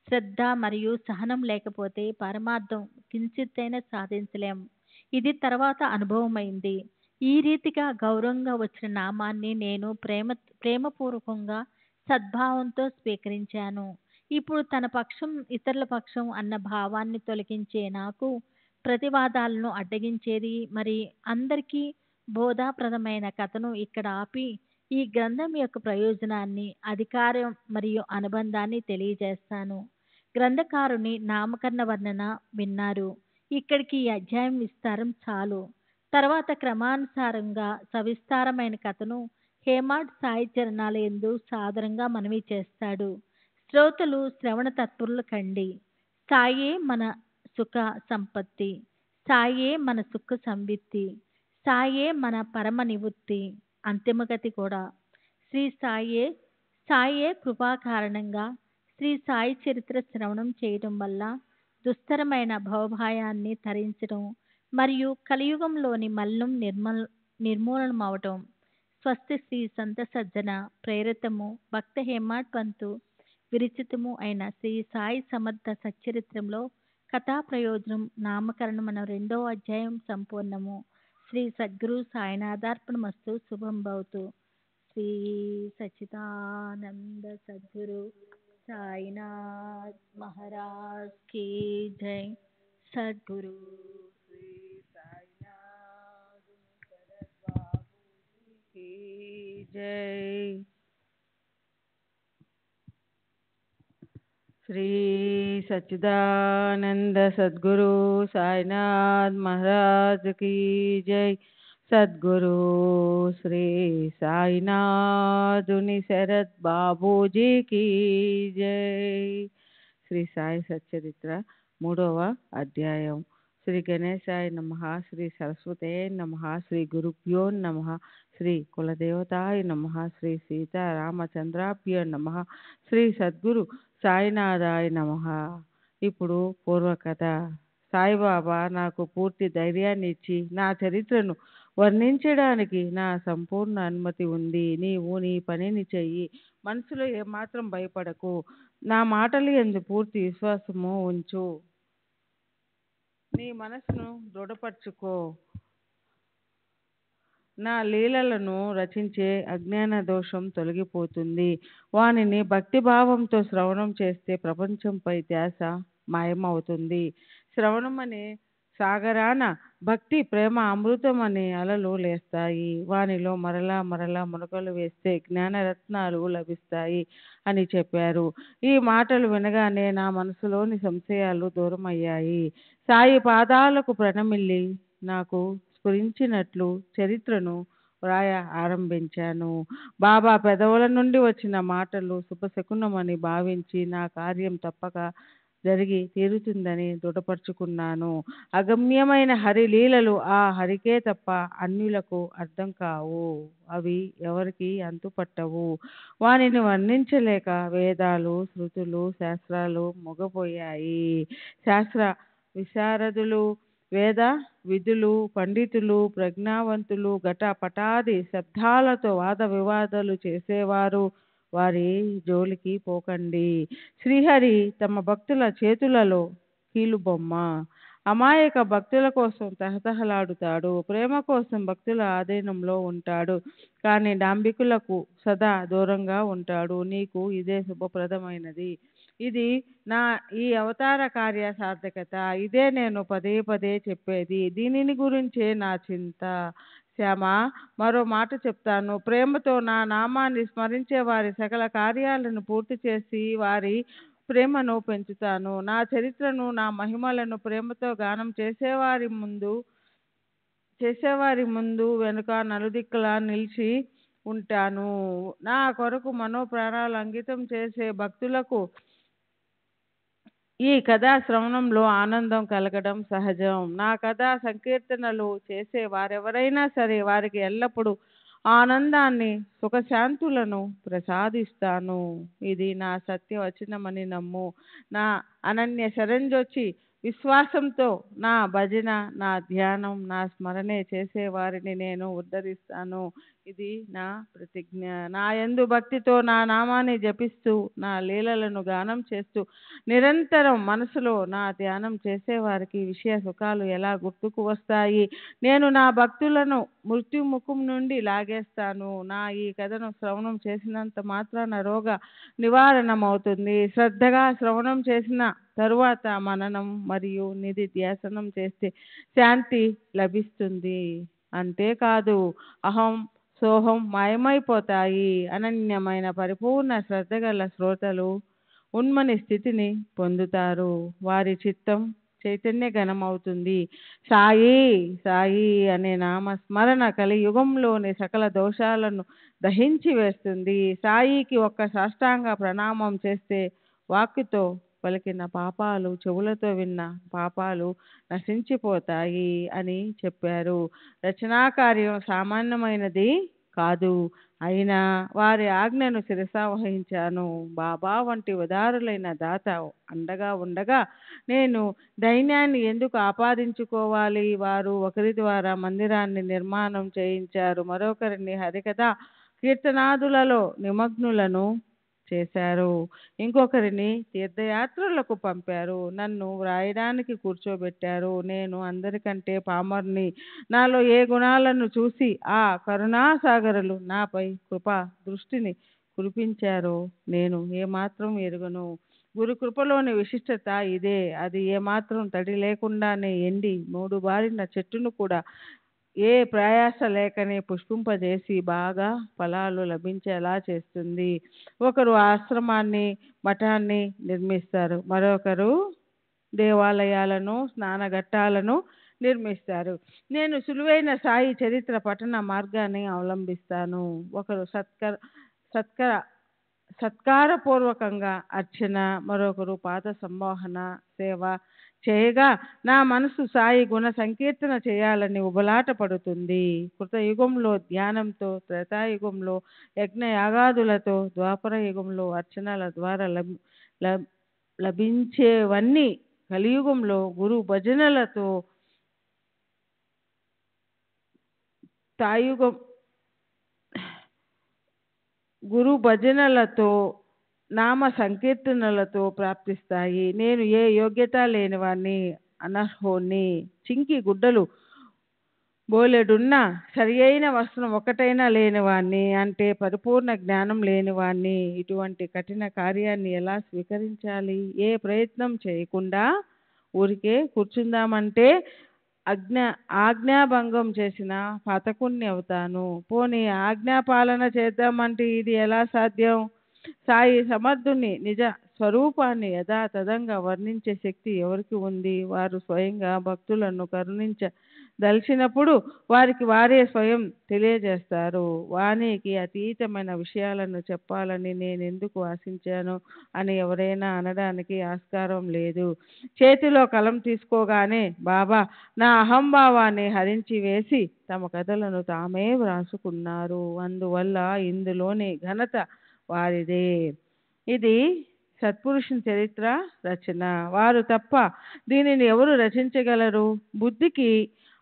శ్రద్ధ మరియు సహనం లేకపోతే పరమార్థం కించిత్తైనా సాధించలేం. ఇది తర్వాత అనుభవమైంది. ఈ రీతిగా గౌరవంగా వచ్చిన నామాన్ని నేను ప్రేమపూర్వకంగా సద్భావంతో స్వీకరించాను. ఇప్పుడు తన పక్షం ఇతరుల పక్షం అన్న భావాన్ని తొలగించే నాకు ప్రతివాదాలను అడ్డగించేది మరి అందరికీ బోధాప్రదమైన కథను ఇక్కడ ఆపి ఈ గ్రంథం యొక్క ప్రయోజనాన్ని, అధికారం మరియు అనుబంధాన్ని తెలియజేస్తాను. గ్రంథకారుని నామకరణ వర్ణన విన్నారు. ఇక్కడికి ఈ అధ్యాయం విస్తారం చాలు. తర్వాత క్రమానుసారంగా సవిస్తారమైన కథను హేమాడ్ సాయి చరణాల యందు సాదరంగా మనవి చేస్తాడు. శ్రోతలు శ్రవణ తత్పరులు కండి. సాయే మన సుఖ సంపత్తి, సాయే మన సుఖ సంవిత్తి, సాయే మన పరమ నివృత్తి, అంతిమగతి కూడా. సాయే కృపా కారణంగా శ్రీ సాయి చరిత్ర శ్రవణం చేయడం వల్ల దుస్తరమైన భవభాయాన్ని తరించడం మరియు కలియుగంలోని మల్లం నిర్మూలనమవటం. స్వస్తి శ్రీ సంత సజ్జన ప్రేరితము భక్త హేమాడ్ పంతు విరచితము అయిన శ్రీ సాయి సమర్థ సచ్చరిత్రంలో కథా ప్రయోజనం నామకరణం అన్న 2వ అధ్యాయం సంపూర్ణము. శ్రీ సద్గురు సాయినాథార్పణమస్తు. శుభం భవతు. శ్రీ సచ్చిదానంద సద్గురు సాయినాథ్ మహారాజ్ की जय। सद्गुरु श्री साईनाथ शरद बाबू की जय। श्री सच्चिदानंद सद्गुरु साईनाथ महाराज की जय। सद्गुरु श्री साईनाथ शरद बाबू जी की जय। శ్రీ సాయి సచ్చరిత్ర 3వ అధ్యాయం। శ్రీ గణేశాయ నమః, శ్రీ సరస్వతయే నమః, శ్రీ గురుభ్యో నమః, శ్రీ కులదేవతాయ నమః, శ్రీ సీతారామచంద్రాభ్యో నమః, శ్రీ సద్గురు సాయినాథాయ నమః। ఇప్పుడు పూర్వకథ। సాయిబాబా నాకు పూర్తి ధైర్యాన్ని ఇచ్చి నా చరిత్రను వర్ణించడానికి నా సంపూర్ణ అనుమతి ఉంది। నీవు నీ పనిని చెయ్యి, మనసులో ఏమాత్రం భయపడకు, నా మాటలు యందు పూర్తి విశ్వాసము ఉంచు, నీ మనసును దృఢపరచుకో। నా లీలలను రచించే అజ్ఞాన దోషం తొలగిపోతుంది। వానిని భక్తిభావంతో శ్రవణం చేస్తే ప్రపంచంపై ధ్యాస మాయమవుతుంది। శ్రవణం అనే సాగరాన భక్తి ప్రేమ అమృతం అనే అలలు లేస్తాయి। వానిలో మరలా మరలా మునకలు వేస్తే జ్ఞానరత్నాలు లభిస్తాయి అని చెప్పారు। ఈ మాటలు వినగానే నా మనసులోని సంశయాలు దూరమయ్యాయి। సాయి పాదాలకు ప్రణమిల్లి నాకు స్ఫురించినట్లు చరిత్రను వ్రాయ ఆరంభించాను। బాబా పెదవుల నుండి వచ్చిన మాటలు శుభశకునమని భావించి నా కార్యం తప్పక జరిగి తీరుతుందని దృఢపరుచుకున్నాను। అగమ్యమైన హరి లీలలు ఆ హరికే తప్ప అన్యులకు అర్థం కావు, అవి ఎవరికి అంతుపట్టవు। వానిని వర్ణించలేక వేదాలు శృతులు శాస్త్రాలు మొగపోయాయి। శాస్త్ర విశారదులు, వేద విధులు, పండితులు, ప్రజ్ఞావంతులు ఘటపటాది శబ్దాలతో వాద వివాదాలు చేసేవారు వారి జోలికి పోకండి। శ్రీహరి తమ భక్తుల చేతులలో కీలుబొమ్మ, అమాయక భక్తుల కోసం తహతహలాడుతాడు, ప్రేమ కోసం భక్తుల ఆధీనంలో ఉంటాడు, కానీ డాంబికులకు సదా దూరంగా ఉంటాడు। నీకు ఇదే శుభప్రదమైనది, ఇది నా ఈ అవతార కార్య సార్థకత, ఇదే నేను పదే పదే చెప్పేది, దీనిని గురించే నా చింత। శ్యామ, మరో మాట చెప్తాను, ప్రేమతో నా నామాన్ని స్మరించే వారి సకల కార్యాలను పూర్తి చేసి వారి ప్రేమను పెంచుతాను। నా చరిత్రను నా మహిమలను ప్రేమతో గానం చేసేవారి ముందు వెనుక నలుదిక్కులా నిలిచి ఉంటాను। నా కొరకు మనోప్రాణాలు అంకితం చేసే భక్తులకు ఈ కథా శ్రవణంలో ఆనందం కలగడం సహజం। నా కథా సంకీర్తనలు చేసే వారెవరైనా సరే వారికి ఎల్లప్పుడూ ఆనందాన్ని సుఖశాంతులను ప్రసాదిస్తాను। ఇది నా సత్యవచనమని నమ్ము। నా అనన్య శరణ్జొచ్చి విశ్వాసంతో నా భజన, నా ధ్యానం, నా స్మరణే చేసే వారిని నేను ఉద్ధరిస్తాను। ఇది నా ప్రతిజ్ఞ। నా యందు భక్తితో నా నామాన్ని జపిస్తూ నా లీలలను గానం చేస్తూ నిరంతరం మనసులో నా ధ్యానం చేసేవారికి విషయ సుఖాలు ఎలా గుర్తుకు వస్తాయి? నేను నా భక్తులను మృత్యుముఖం నుండి లాగేస్తాను। నా ఈ కథను శ్రవణం చేసినంత మాత్రాన రోగ నివారణమవుతుంది। శ్రద్ధగా శ్రవణం చేసిన తరువాత మననం మరియు నిధి ధ్యాసనం చేస్తే శాంతి లభిస్తుంది। అంతేకాదు అహం సోహం మాయమైపోతాయి। అనన్యమైన పరిపూర్ణ శ్రద్ధగల శ్రోతలు ఉన్మని స్థితిని పొందుతారు, వారి చిత్తం చైతన్య ఘనమవుతుంది। సాయి సాయి అనే నామ స్మరణ కలియుగంలోని సకల దోషాలను దహించి వేస్తుంది। సాయికి ఒక్క సాష్టాంగ ప్రణామం చేస్తే వాక్కుతో పలికిన పాపాలు, చెవులతో విన్న పాపాలు నశించిపోతాయి అని చెప్పారు। రచనా కార్యం సామాన్యమైనది కాదు, అయినా వారి ఆజ్ఞను శిరసా వహించాను। బాబా వంటి ఉదారులైన దాత అండగా ఉండగా నేను దైన్యాన్ని ఎందుకు ఆపాదించుకోవాలి? వారు ఒకరి ద్వారా మందిరాన్ని నిర్మాణం చేయించారు, మరొకరిని హరికథ కీర్తనాదులలో నిమగ్నులను చేశారు. ఇంకొకరిని తీర్థయాత్రలకు పంపారు. నన్ను వ్రాయడానికి కూర్చోబెట్టారు. నేను అందరికంటే పామర్ని. నాలో ఏ గుణాలను చూసి ఆ కరుణాసాగరులు నాపై కృపా దృష్టిని కురిపించారో నేను ఏమాత్రం ఎరుగను. గురు కృపలోని విశిష్టత ఇదే. అది ఏమాత్రం తడి లేకుండానే ఎండి మూడుబారిన చెట్టును కూడా ఏ ప్రయాస లేకనే పుష్పింపజేసి బాగా ఫలాలు లభించేలా చేస్తుంది. ఒకరు ఆశ్రమాన్ని మఠాన్ని నిర్మిస్తారు, మరొకరు దేవాలయాలను స్నానఘట్టాలను నిర్మిస్తారు. నేను సులువైన సాయి చరిత్ర పఠన మార్గాన్ని అవలంబిస్తాను. ఒకరు సత్కారపూర్వకంగా అర్చన, మరొకరు పాద సంమోహన సేవ చేయగా నా మనసు సాయి గుణ సంకీర్తన చేయాలని ఉబలాట పడుతుంది. కృతయుగంలో ధ్యానంతో, త్రేతాయుగంలో యజ్ఞయాగాదులతో, ద్వాపర యుగంలో అర్చనల ద్వారా లభించేవన్నీ కలియుగంలో గురు భజనలతో, గురు భజనలతో నామ సంకీర్తనలతో ప్రాప్తిస్తాయి. నేను ఏ యోగ్యత లేనివాణ్ణి, అనర్హుణ్ణి. చింకి గుడ్డలు బోలెడున్నా సరి అయిన వస్త్రం ఒకటైనా లేనివాణ్ణి, అంటే పరిపూర్ణ జ్ఞానం లేనివాణ్ణి. ఇటువంటి కఠిన కార్యాన్ని ఎలా స్వీకరించాలి? ఏ ప్రయత్నం చేయకుండా ఊరికే కూర్చుందామంటే ఆజ్ఞాభంగం చేసిన పాతకుణ్ణి అవుతాను. పోనీ ఆజ్ఞాపాలన చేద్దామంటే ఇది ఎలా సాధ్యం? సాయి సమర్థుని నిజ స్వరూపాన్ని యథాతథంగా వర్ణించే శక్తి ఎవరికి ఉంది? వారు స్వయంగా భక్తులను కరుణించదలిచినప్పుడు వారికి వారే స్వయం తెలియజేస్తారు. వాణికి అతీతమైన విషయాలను చెప్పాలని నేనెందుకు ఆశించాను అని ఎవరైనా అనడానికి ఆస్కారం లేదు. చేతిలో కలం తీసుకోగానే బాబా నా అహంభావాన్ని హరించి వేసి తమ కథలను తామే వ్రాసుకున్నారు. అందువల్ల ఇందులోని ఘనత వారిదే. ఇది సత్పురుషుని చరిత్ర రచన. వారు తప్ప దీనిని ఎవరు రచించగలరు? బుద్ధికి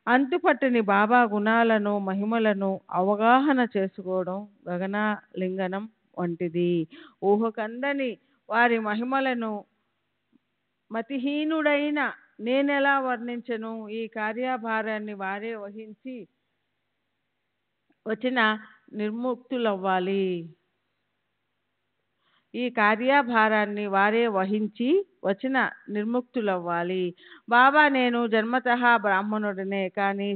అంతుపట్టని బాబా గుణాలను మహిమలను అవగాహన చేసుకోవడం గగనలింగనం వంటిది. ఊహకందని వారి మహిమలను మతిహీనుడైన నేనెలా వర్ణించను? ఈ కార్యభారాన్ని వారే వహించి వచ్చిన నిర్ముక్తులవ్వాలి. బాబా నేను జన్మతః బ్రాహ్మణుడనే, కానీ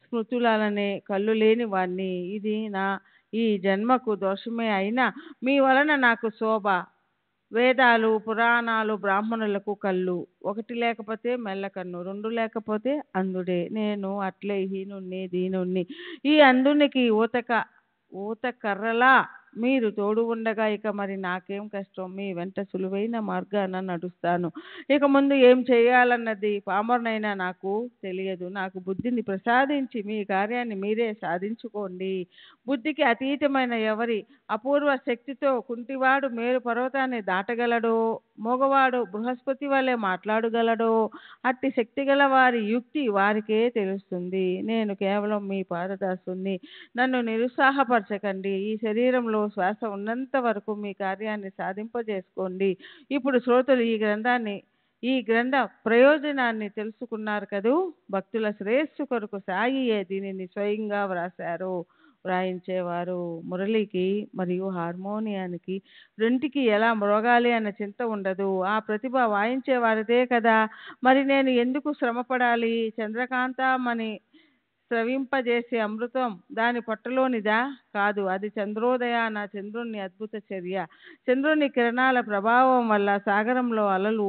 స్మృతులనే కళ్ళు లేని వాణ్ణి. ఇది నా ఈ జన్మకు దోషమే అయినా మీ వలన నాకు శోభ. వేదాలు పురాణాలు బ్రాహ్మణులకు కళ్ళు. ఒకటి లేకపోతే మెల్లకన్ను, రెండు లేకపోతే అంధుడే. నేను అట్లే హీనుణ్ణి, దీనుణ్ణి. ఈ అంధునికి ఊత కర్రలా మీరు తోడు ఉండగా ఇక మరి నాకేం కష్టం? మీ వెంట సులువైన మార్గాన నడుస్తాను. ఇక ముందు ఏం చేయాలన్నది పామరునైనా నాకు తెలియదు. నాకు బుద్ధిని ప్రసాదించి మీ కార్యాన్ని మీరే సాధించుకోండి. బుద్ధికి అతీతమైన ఎవరి అపూర్వ శక్తితో కుంటివాడు మేరు పర్వతాన్ని దాటగలడో, మగవాడు బృహస్పతి వలె మాట్లాడగలడో, అట్టి శక్తి గల వారి యుక్తి వారికే తెలుస్తుంది. నేను కేవలం మీ పాదదాసుని. నన్ను నిరుత్సాహపరచకండి. ఈ శరీరంలో శ్వాస ఉన్నంత వరకు మీ కార్యాన్ని సాధింపజేసుకోండి. ఇప్పుడు శ్రోతలు ఈ గ్రంథ ప్రయోజనాన్ని తెలుసుకున్నారు కదూ. భక్తుల శ్రేయస్సు కొరకు సాయియే దీనిని స్వయంగా వ్రాయించేవారు. మురళికి మరియు హార్మోనియానికి రెంటికి ఎలా మ్రోగాలి అన్న చింత ఉండదు. ఆ ప్రతిభ వాయించేవారిదే కదా. మరి నేను ఎందుకు శ్రమపడాలి? చంద్రకాంతమని స్రవింపజేసే అమృతం దాని పొట్టలోనిదా? కాదు, అది చంద్రోదయాన చంద్రుని అద్భుత చర్య. చంద్రుని కిరణాల ప్రభావం వల్ల సాగరంలో అలలు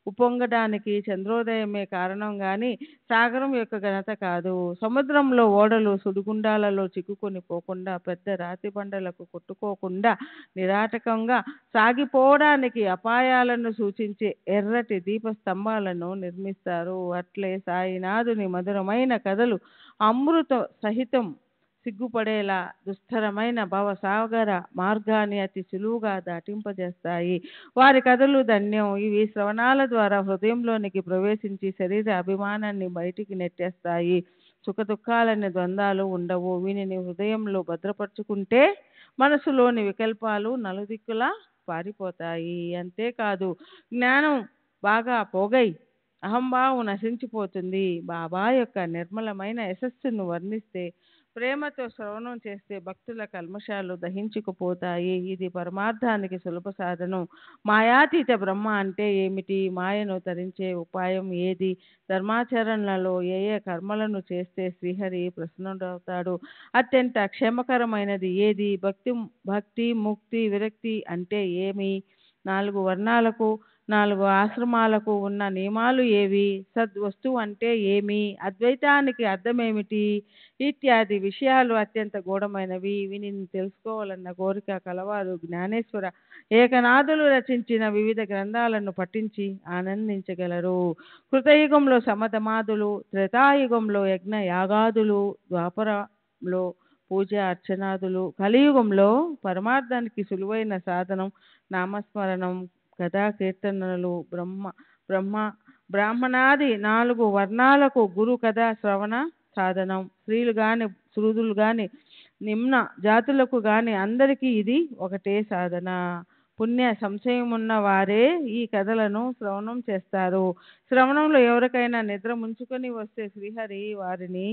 ఉప్పొంగడానికి చంద్రోదయమే కారణం గాని సాగరం యొక్క ఘనత కాదు. సముద్రంలో ఓడలు సుడిగుండాలలో చిక్కుకొని పోకుండా, పెద్ద రాతి బండలకు కొట్టుకోకుండా నిరాటకంగా సాగిపోవడానికి అపాయాలను సూచించే ఎర్రటి దీపస్తంభాలను నిర్మిస్తారు. అట్లే సాయినాథుని మధురమైన కథలు అమృత సహితం సిగ్గుపడేలా దుస్తరమైన భవసాగర మార్గాన్ని అతి సులువుగా దాటింపజేస్తాయి. వారి కథలు ధన్యం. ఇవి శ్రవణాల ద్వారా హృదయంలోనికి ప్రవేశించి శరీర అభిమానాన్ని బయటికి నెట్టేస్తాయి. సుఖదుఖాలనే ద్వంద్వాలు ఉండవు. వీనిని హృదయంలో భద్రపరుచుకుంటే మనసులోని వికల్పాలు నలుదిక్కులా పారిపోతాయి. అంతేకాదు జ్ఞానం బాగా పోగై అహంభావం నశించిపోతుంది. బాబా యొక్క నిర్మలమైన యశస్సును వర్ణిస్తే, ప్రేమతో శ్రవణం చేస్తే భక్తుల కల్మషాలు దహించుకుపోతాయి. ఇది పరమార్థానికి సులభ సాధనం. మాయాతీత బ్రహ్మ అంటే ఏమిటి? మాయను తరించే ఉపాయం ఏది? ధర్మాచరణలలో ఏ ఏ కర్మలను చేస్తే శ్రీహరి ప్రసన్నుడవుతాడు? అత్యంత క్షేమకరమైనది ఏది? భక్తి ముక్తి విరక్తి అంటే ఏమి? 4 వర్ణాలకు 4 ఆశ్రమాలకు ఉన్న నియమాలు ఏవి? సద్వస్తువు అంటే ఏమి? అద్వైతానికి అర్థమేమిటి? ఇత్యాది విషయాలు అత్యంత గూఢమైనవి. వీనిని తెలుసుకోవాలన్న కోరిక కలవారు జ్ఞానేశ్వర ఏకనాథులు రచించిన వివిధ గ్రంథాలను పఠించి ఆనందించగలరు. కృతయుగంలో సమధమాదులు, త్రేతాయుగంలో యజ్ఞ యాగాదులు, ద్వాపరంలో పూజ అర్చనాదులు, కలియుగంలో పరమార్థానికి సులువైన సాధనం నామస్మరణం, కథా కీర్తనలు, బ్రాహ్మణాది 4 వర్ణాలకు గురు కథ శ్రవణ సాధనం. స్త్రీలు గాని శూద్రులు గాని నిమ్న జాతులకు గాని అందరికీ ఇది ఒకటే సాధన. పుణ్య సంశయమున్న వారే ఈ కథలను శ్రవణం చేస్తారు. శ్రవణంలో ఎవరికైనా నిద్ర ముంచుకొని వస్తే శ్రీహరి వారిని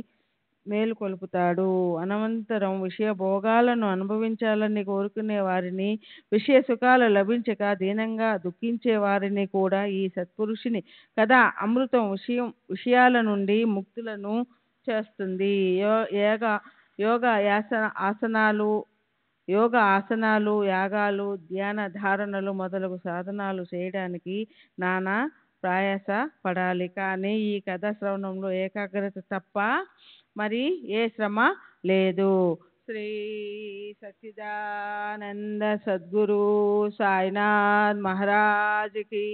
మేలుకొల్పుతాడు. అనంతరం విషయ భోగాలను అనుభవించాలని కోరుకునే వారిని, విషయ సుఖాలు లభించక దీనంగా దుఃఖించే వారిని కూడా ఈ సత్పురుషుని కథ అమృతం విషయాల నుండి ముక్తులను చేస్తుంది. యోగ ఆసనాలు, యాగాలు, ధ్యాన ధారణలు మొదలగు సాధనాలు చేయడానికి నానా ప్రయాస పడాలి. కానీ ఈ కథ శ్రవణంలో ఏకాగ్రత తప్ప మరి ఏ శ్రమ లేదు. శ్రీ సచ్చిదానంద సద్గురు సాయినాథ్ మహారాజ్ की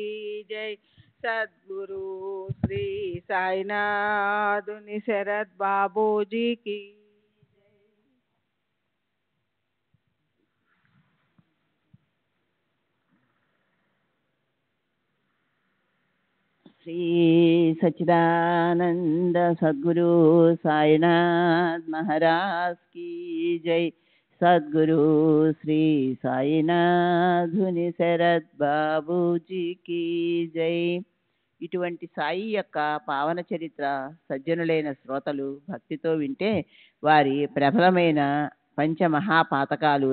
जय. सद्गुरु श्री साईनाथ शरद बाबू जी की श्री सच्चिदानंद सद्गुरु साईनाथ महाराज की जय. सद्गुरु श्री साईनाथ शरद बाबूजी की जय. ఇటువంటి సాయి యొక్క పావన చరిత్ర సజ్జనులైన శ్రోతలు భక్తితో వింటే వారి ప్రబలమైన పంచమహాపాతకాలు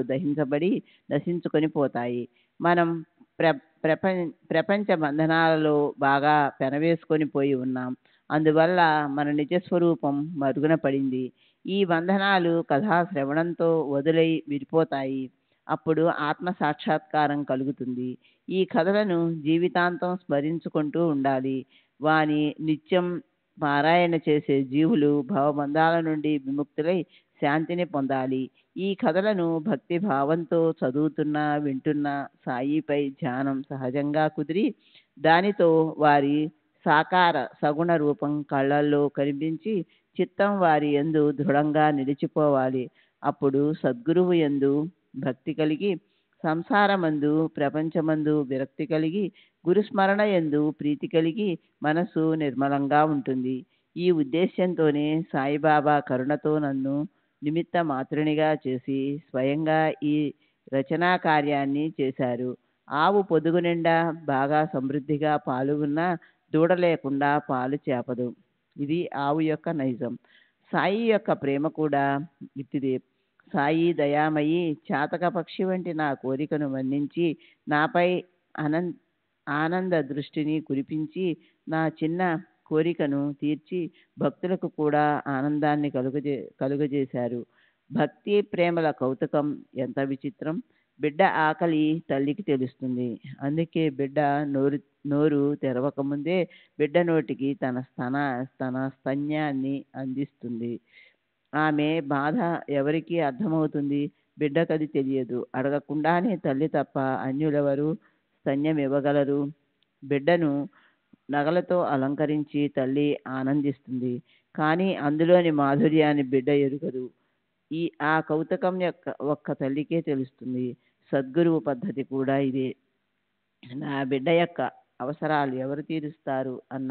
నశించుకొని పోతాయి. మనం ప్రపంచ బంధనాలలో బాగా పెనవేసుకొని పోయి ఉన్నాం. అందువల్ల మన నిజస్వరూపం మరుగున పడింది. ఈ బంధనాలు కథా శ్రవణంతో వదులై విడిపోతాయి. అప్పుడు ఆత్మ సాక్షాత్కారం కలుగుతుంది. ఈ కథలను జీవితాంతం స్మరించుకుంటూ ఉండాలి. వాని నిత్యం పారాయణ చేసే జీవులు భవబంధాల నుండి విముక్తులై శాంతిని పొందాలి. ఈ కథలను భక్తి భావంతో చదువుతున్నా వింటున్నా సాయిపై ధ్యానం సహజంగా కుదిరి దానితో వారి సాకార సగుణ రూపం కళ్ళల్లో కనిపించి చిత్తం వారి యందు దృఢంగా నిలిచిపోవాలి. అప్పుడు సద్గురువు యందు భక్తి కలిగి, సంసారమందు ప్రపంచమందు విరక్తి కలిగి, గురుస్మరణ యందు ప్రీతి కలిగి మనసు నిర్మలంగా ఉంటుంది. ఈ ఉద్దేశ్యంతోనే సాయిబాబా కరుణతో నన్ను నిమిత్త మాతృనిగా చేసి స్వయంగా ఈ రచనా కార్యాన్ని చేశారు. ఆవు పొదుగు నిండా బాగా సమృద్ధిగా పాలు ఉన్నా దూడ లేకుండా పాలు చేపదు. ఇది ఆవు యొక్క నైజం. సాయి యొక్క ప్రేమ కూడా ఇట్టిదే. సాయి దయామయి చాతక పక్షి వంటి నా కోరికను మన్నించి నాపై ఆనంద దృష్టిని కురిపించి నా చిన్న కోరికను తీర్చి భక్తులకు కూడా ఆనందాన్ని కలుగజేశారు. భక్తి ప్రేమల కౌతుకం ఎంత విచిత్రం. బిడ్డ ఆకలి తల్లికి తెలుస్తుంది. అందుకే బిడ్డ నోరు తెరవకముందే బిడ్డ నోటికి తన స్తన్యాన్ని అందిస్తుంది. ఆమె బాధ ఎవరికి అర్థమవుతుంది? బిడ్డకది తెలియదు. అడగకుండానే తల్లి తప్ప అన్యులెవరు స్తన్యం ఇవ్వగలరు? బిడ్డను నగలతో అలంకరించి తల్లి ఆనందిస్తుంది. కానీ అందులోని మాధుర్యాన్ని బిడ్డ ఎరుగదు. ఆ కౌతుకం ఒక్క తల్లికే తెలుస్తుంది. సద్గురువు పద్ధతి కూడా ఇదే. నా బిడ్డ యొక్క అవసరాలు ఎవరు తీరుస్తారు అన్న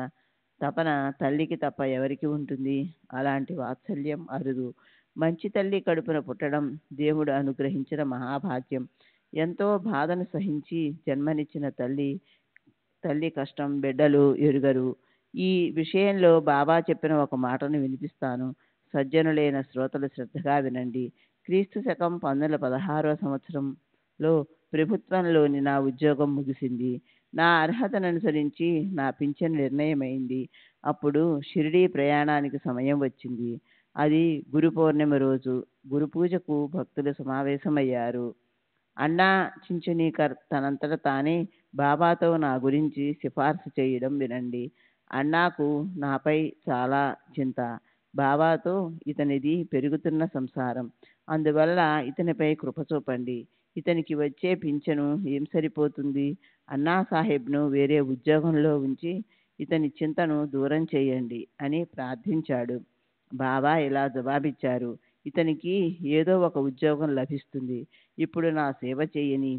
తపన తల్లికి తప్ప ఎవరికి ఉంటుంది? అలాంటి వాత్సల్యం అరుదు. మంచి తల్లి కడుపున పుట్టడం దేవుడు అనుగ్రహించిన మహాభాగ్యం. ఎంతో బాధను సహించి జన్మనిచ్చిన తల్లి కష్టం బిడ్డలు ఎరుగరు. ఈ విషయంలో బాబా చెప్పిన ఒక మాటను వినిపిస్తాను. సజ్జనులైన శ్రోతలు శ్రద్ధగా వినండి. క్రీస్తు శకం 1916 సంవత్సరంలో ప్రభుత్వంలోని నా ఉద్యోగం ముగిసింది. నా అర్హతను అనుసరించి నా పింఛను నిర్ణయమైంది. అప్పుడు షిరిడీ ప్రయాణానికి సమయం వచ్చింది. అది గురు పౌర్ణమి రోజు. గురు పూజకు భక్తులు సమావేశమయ్యారు. అన్నా చించనీకర్ తనంతట తానే బాబాతో నా గురించి సిఫార్సు చేయడం వినండి. అన్నాకు నాపై చాలా చింత. బాబాతో ఇతనిది పెరుగుతున్న సంసారం. అందువల్ల ఇతనిపై కృప చూపండి. ఇతనికి వచ్చే పింఛను ఏం సరిపోతుంది? అన్నా సాహెబ్ను వేరే ఉద్యోగంలో ఉంచి ఇతని చింతను దూరం చేయండి అని ప్రార్థించాడు. బాబా ఇలా జవాబిచ్చారు, ఇతనికి ఏదో ఒక ఉద్యోగం లభిస్తుంది. ఇప్పుడు నా సేవ చేయని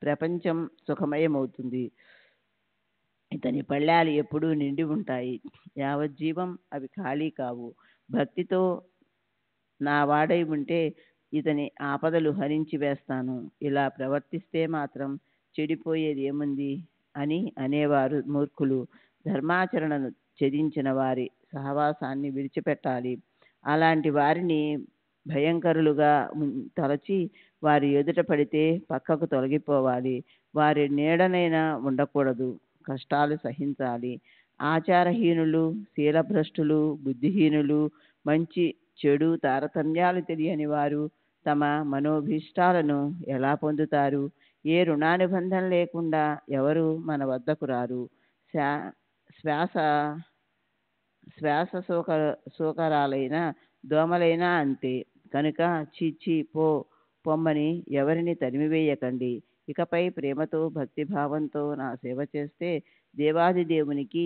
ప్రపంచం సుఖమయమవుతుంది. ఇతని పళ్ళాలు ఎప్పుడూ నిండి ఉంటాయి. యావజ్జీవం అవి ఖాళీ కావు. భక్తితో నా వాడై ఉంటే ఇతని ఆపదలు హరించి వేస్తాను. ఇలా ప్రవర్తిస్తే మాత్రం చెడిపోయేది ఏముంది అని అనేవారు మూర్ఖులు. ధర్మాచరణను ఛేదించిన వారి సహవాసాన్ని విడిచిపెట్టాలి. అలాంటి వారిని భయంకరులుగా తలచి వారి ఎదుట పడితే పక్కకు తొలగిపోవాలి. వారి నీడనైనా ఉండకూడదు. కష్టాలు సహించాలి. ఆచారహీనులు, శీలభ్రష్టులు, బుద్ధిహీనులు, మంచి చెడు తారతమ్యాలు తెలియని వారు తమ మనోభీష్టాలను ఎలా పొందుతారు? ఏ రుణానుబంధం లేకుండా ఎవరు మన వద్దకు రారు. శ్వాస సూకరాలైన దోమలైనా అంతే. కనుక చీచి పొమ్మని ఎవరిని తరిమివేయకండి. ఇకపై ప్రేమతో భక్తిభావంతో నా సేవ చేస్తే దేవాది దేవునికి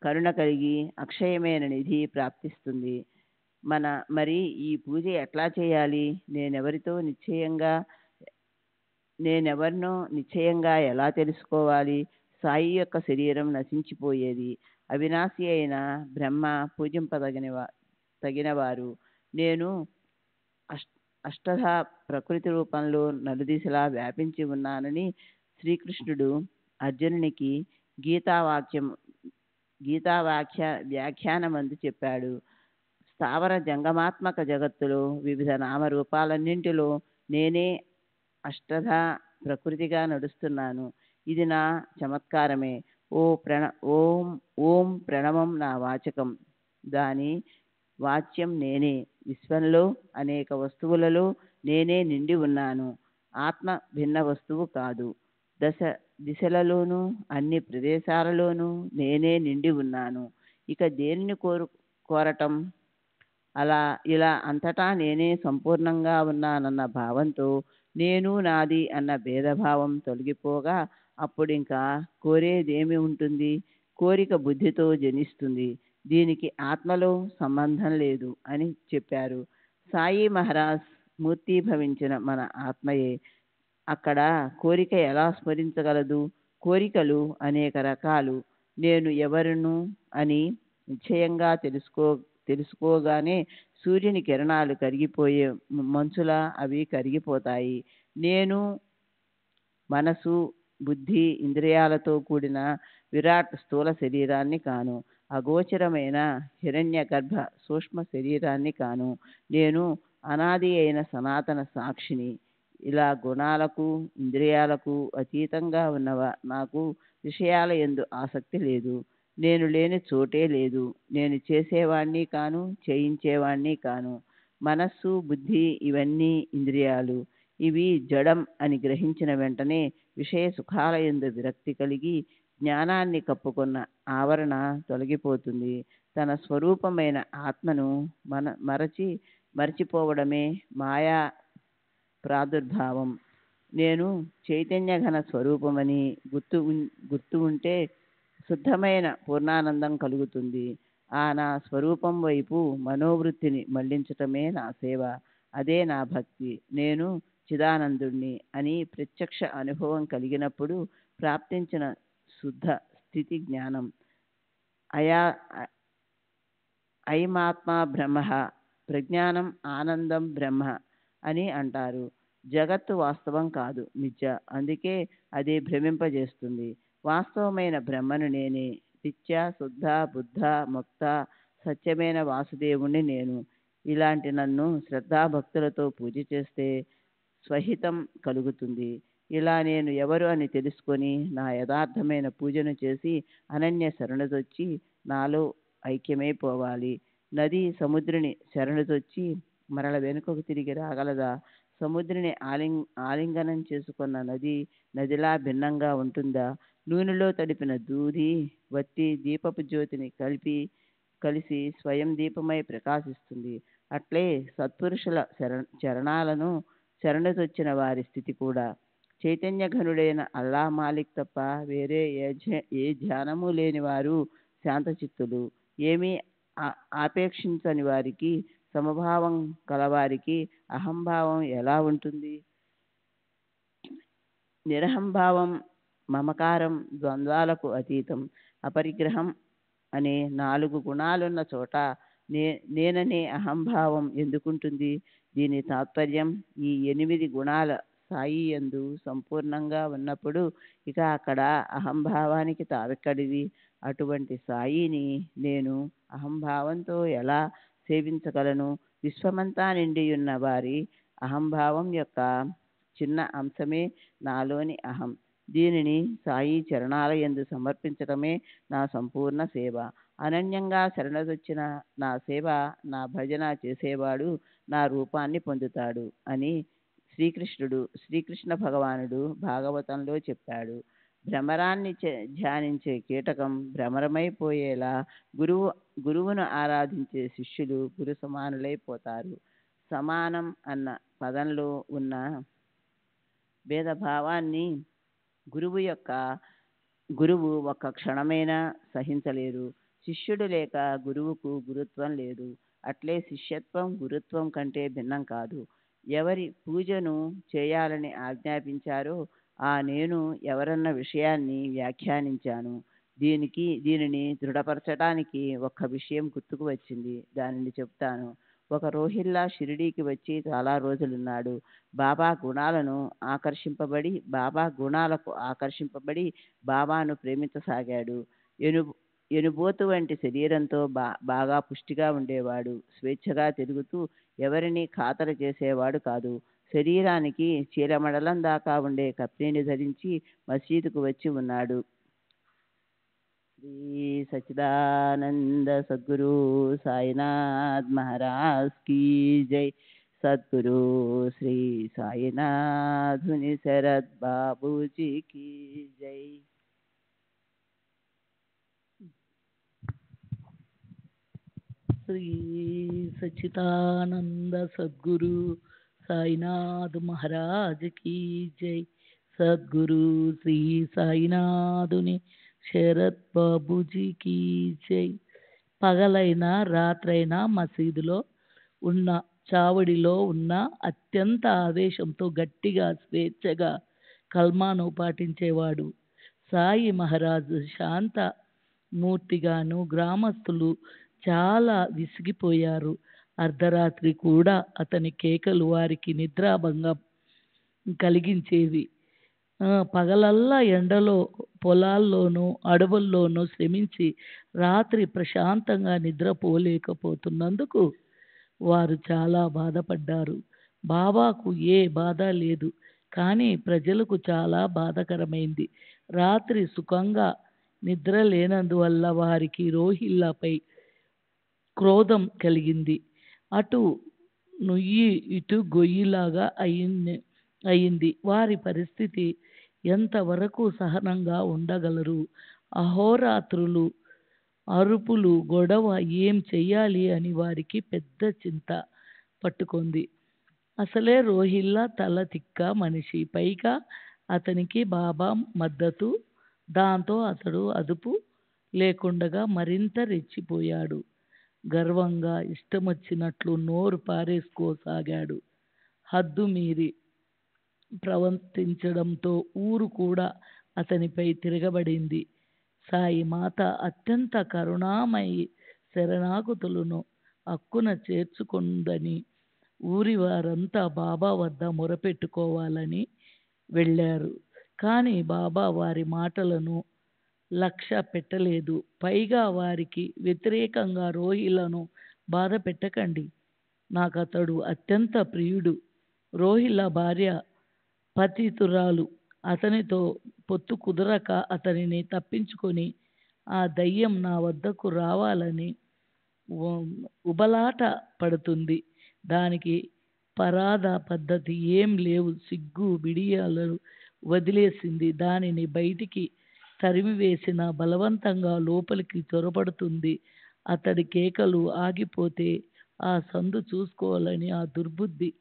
కరుణ కలిగి అక్షయమైన నిధి ప్రాప్తిస్తుంది. మరి ఈ పూజ ఎట్లా చేయాలి? నేనెవరినో నిశ్చయంగా ఎలా తెలుసుకోవాలి? సాయి యొక్క శరీరం నశించిపోయేది. అవినాశి అయిన బ్రహ్మ తగినవారు. నేను అష్టధా ప్రకృతి రూపంలో నలుదిశలా వ్యాపించి ఉన్నానని శ్రీకృష్ణుడు అర్జునునికి వ్యాఖ్యానమందు చెప్పాడు. స్థావర జంగమాత్మక జగత్తులో వివిధ నామరూపాలన్నింటిలో నేనే అష్టధా ప్రకృతిగా నడుస్తున్నాను. ఇది నా చమత్కారమే. ఓం ప్రణవం నా వాచకం. దాని వాచ్యం నేనే. విశ్వంలో అనేక వస్తువులలో నేనే నిండి ఉన్నాను. ఆత్మ భిన్న వస్తువు కాదు. దిశలలోనూ అన్ని ప్రదేశాలలోనూ నేనే నిండి ఉన్నాను. ఇక దేనిని కోరటం? ఇలా అంతటా నేనే సంపూర్ణంగా ఉన్నానన్న భావంతో నేను నాది అన్న భేదభావం తొలగిపోగా అప్పుడింకా కోరేదేమి ఉంటుంది? కోరిక బుద్ధితో జనిస్తుంది. దీనికి ఆత్మలో సంబంధం లేదు అని చెప్పారు. సాయి మహారాజ్ మూర్తీభవించిన మన ఆత్మయే. అక్కడ కోరిక ఎలా స్మరించగలదు? కోరికలు అనేక రకాలు. నేను ఎవరును అని నిశ్చయంగా తెలుసుకోగానే సూర్యుని కిరణాలు కరిగిపోయే మంచులా అవి కరిగిపోతాయి. నేను మనసు, బుద్ధి, ఇంద్రియాలతో కూడిన విరాట్ స్థూల శరీరాన్ని కాను. అగోచరమైన హిరణ్య గర్భ సూక్ష్మ శరీరాన్ని కాను. నేను అనాది అయిన సనాతన సాక్షిని. ఇలా గుణాలకు, ఇంద్రియాలకు అతీతంగా ఉన్నవా నాకు విషయాల యందు ఆసక్తి లేదు. నేను లేని చోటే లేదు. నేను చేసేవాణ్ణి కాను, చేయించేవాణ్ణి కాను. మనస్సు, బుద్ధి ఇవన్నీ ఇంద్రియాలు. ఇవి జడం అని గ్రహించిన వెంటనే విషయ సుఖాల యందు విరక్తి కలిగి జ్ఞానాన్ని కప్పుకున్న ఆవరణ తొలగిపోతుంది. తన స్వరూపమైన ఆత్మను మరచిపోవడమే మాయా ప్రాదుర్భావం. నేను చైతన్య ఘన స్వరూపమని గుర్తు ఉంటే శుద్ధమైన పూర్ణానందం కలుగుతుంది. నా స్వరూపం వైపు మనోవృత్తిని మళ్లించటమే నా సేవ. అదే నా భక్తి. నేను చిదానందుణ్ణి అని ప్రత్యక్ష అనుభవం కలిగినప్పుడు ప్రాప్తించిన శుద్ధ స్థితి జ్ఞానం. అయా అయమాత్మ బ్రహ్మ, ప్రజ్ఞానం ఆనందం బ్రహ్మ అని అంటారు. జగత్తు వాస్తవం కాదు, మిథ్య. అందుకే అది భ్రమింపజేస్తుంది. వాస్తవమైన బ్రహ్మను నేనే. నిత్య శుద్ధ బుద్ధ ముక్త సత్యమైన వాసుదేవుణ్ణి నేను. ఇలాంటి నన్ను శ్రద్ధాభక్తులతో పూజ చేస్తే స్వహితం కలుగుతుంది. ఇలా నేను ఎవరు అని తెలుసుకొని నా యథార్థమైన పూజను చేసి అనన్య శరణుదొచ్చి నాలో ఐక్యమైపోవాలి. నది సముద్రుని శరణుదొచ్చి మరల వెనుకకు తిరిగి రాగలదా? సముద్రుని ఆలింగనం చేసుకున్న నది నదిలా భిన్నంగా ఉంటుందా? నూనెలో తడిపిన దూది వత్తి దీపపు జ్యోతిని కలిసి స్వయం దీపమై ప్రకాశిస్తుంది. అట్లే సత్పురుషుల చరణాలను శరణుదొచ్చిన వారి స్థితి కూడా. చైతన్య ఘనుడైన అల్లా మాలిక్ తప్ప వేరే ఏ ధ్యానము లేని వారు శాంతచిత్తులు. ఏమీ ఆపేక్షించని వారికి, సమభావం కలవారికి అహంభావం ఎలా ఉంటుంది? నిరహంభావం మమకారం ద్వంద్వాలకు అతీతం. అపరిగ్రహం అనే 4 గుణాలున్న చోట నేననే అహంభావం ఎందుకుంటుంది? దీని తాత్పర్యం ఈ 8 గుణాల సాయి యందు సంపూర్ణంగా ఉన్నప్పుడు ఇక అక్కడ అహంభావానికి తావెక్కడిది? అటువంటి సాయిని నేను అహంభావంతో ఎలా సేవించగలను? విశ్వమంతా నిండియున్న వారి అహంభావం యొక్క చిన్న అంశమే నాలోని అహం. దీనిని సాయి చరణాలయందు సమర్పించటమే నా సంపూర్ణ సేవ. అనన్యంగా శరణదొచ్చిన నా సేవ, నా భజన చేసేవాడు నా రూపాన్ని పొందుతాడు అని శ్రీకృష్ణ భగవానుడు భాగవతంలో చెప్పాడు. భ్రమరాన్ని ధ్యానించే కీటకం భ్రమరమైపోయేలా గురువును ఆరాధించే శిష్యులు గురు సమానులైపోతారు. సమానం అన్న పదంలో ఉన్న భేదభావాన్ని గురువు ఒక్క క్షణమైనా సహించలేరు. శిష్యుడు లేక గురువుకు గురుత్వం లేదు. అట్లే శిష్యత్వం గురుత్వం కంటే భిన్నం కాదు. ఎవరి పూజను చేయాలని ఆజ్ఞాపించారో ఆ నేను ఎవరన్న విషయాన్ని వ్యాఖ్యానించాను. దీనిని దృఢపరచడానికి ఒక్క విషయం గుర్తుకు వచ్చింది. దానిని చెప్తాను. ఒక రోహిల్లా షిరిడీకి వచ్చి చాలా రోజులున్నాడు. బాబా గుణాలకు ఆకర్షింపబడి బాబాను ప్రేమించసాగాడు. ఎనుబోతు వంటి శరీరంతో బాగా పుష్టిగా ఉండేవాడు. స్వేచ్ఛగా తిరుగుతూ ఎవరిని ఖాతరు చేసేవాడు కాదు. శరీరానికి చీలమడలం దాకా ఉండే కప్రీని ధరించి మసీదుకు వచ్చి ఉన్నాడు. శ్రీ సచ్చిదానంద సద్గురు సాయినాథ్ మహారాజ్ కీ జై. సద్గురు శ్రీ సాయినాథుని శరత్ బాబూజీ కీ జై. శ్రీ సచ్చిదానంద సద్గురు సాయినాథ్ మహారాజ్ కీ జై. సద్గురు శ్రీ సాయినాథుని శరత్ బాబూజీ కీ జై. పగలైనా రాత్రైనా మసీదులో ఉన్న చావడిలో ఉన్న అత్యంత ఆవేశంతో గట్టిగా స్వేచ్ఛగా కల్మాను పాటించేవాడు. సాయి మహారాజు శాంత మూర్తిగాను గ్రామస్తులు చాలా విసిగిపోయారు. అర్ధరాత్రి కూడా అతని కేకలు వారికి నిద్రాభంగం కలిగించేవి. పగలల్లా ఎండలో పొలాల్లోనూ అడవుల్లోనూ శ్రమించి రాత్రి ప్రశాంతంగా నిద్రపోలేకపోతున్నందుకు వారు చాలా బాధపడ్డారు. బాబాకు ఏ బాధ లేదు, కానీ ప్రజలకు చాలా బాధకరమైంది. రాత్రి సుఖంగా నిద్ర లేనందువల్ల వారికి రోహిల్లాపై క్రోధం కలిగింది. అటు నుయ్యి ఇటు గొయ్యిలాగా అయింది. వారి పరిస్థితి ఎంతవరకు సహనంగా ఉండగలరు? అహోరాత్రులు అరుపులు, గొడవ, ఏం చెయ్యాలి అని వారికి పెద్ద చింత పట్టుకుంది. అసలే రోహిల్లా తల తిక్క మనిషి, పైగా అతనికి బాబా మద్దతు. దాంతో అతడు అదుపు లేకుండగా మరింత రెచ్చిపోయాడు. గర్వంగా ఇష్టమొచ్చినట్లు నోరు పారేసుకోసాగాడు. హద్దు మీరి ప్రవర్తించడంతో ఊరు కూడా అతనిపై తిరగబడింది. సాయి మాత అత్యంత కరుణామయి శరణాగతులను హక్కున చేర్చుకుందని ఊరి వారంతా బాబా వద్ద మొరపెట్టుకోవాలని వెళ్ళారు. కానీ బాబా వారి మాటలను లక్ష్య పెట్టలేదు. పైగా వారికి వ్యతిరేకంగా రోహిలను బాధ పెట్టకండి, నాకతడు అత్యంత ప్రియుడు. రోహిల్ల భార్య పతితురాలు. అతనితో పొత్తు కుదరక అతనిని తప్పించుకొని ఆ దయ్యం నా వద్దకు రావాలని ఉబలాట పడుతుంది. దానికి పరాద పద్ధతి ఏం లేవు. సిగ్గు బిడియాలను వదిలేసింది. దానిని బయటికి తరిమివేసిన బలవంతంగా లోపలికి చొరబడుతుంది. అతడి కేకలు ఆగిపోతే ఆ సందు చూసుకోవాలని ఆ దుర్బుద్ధి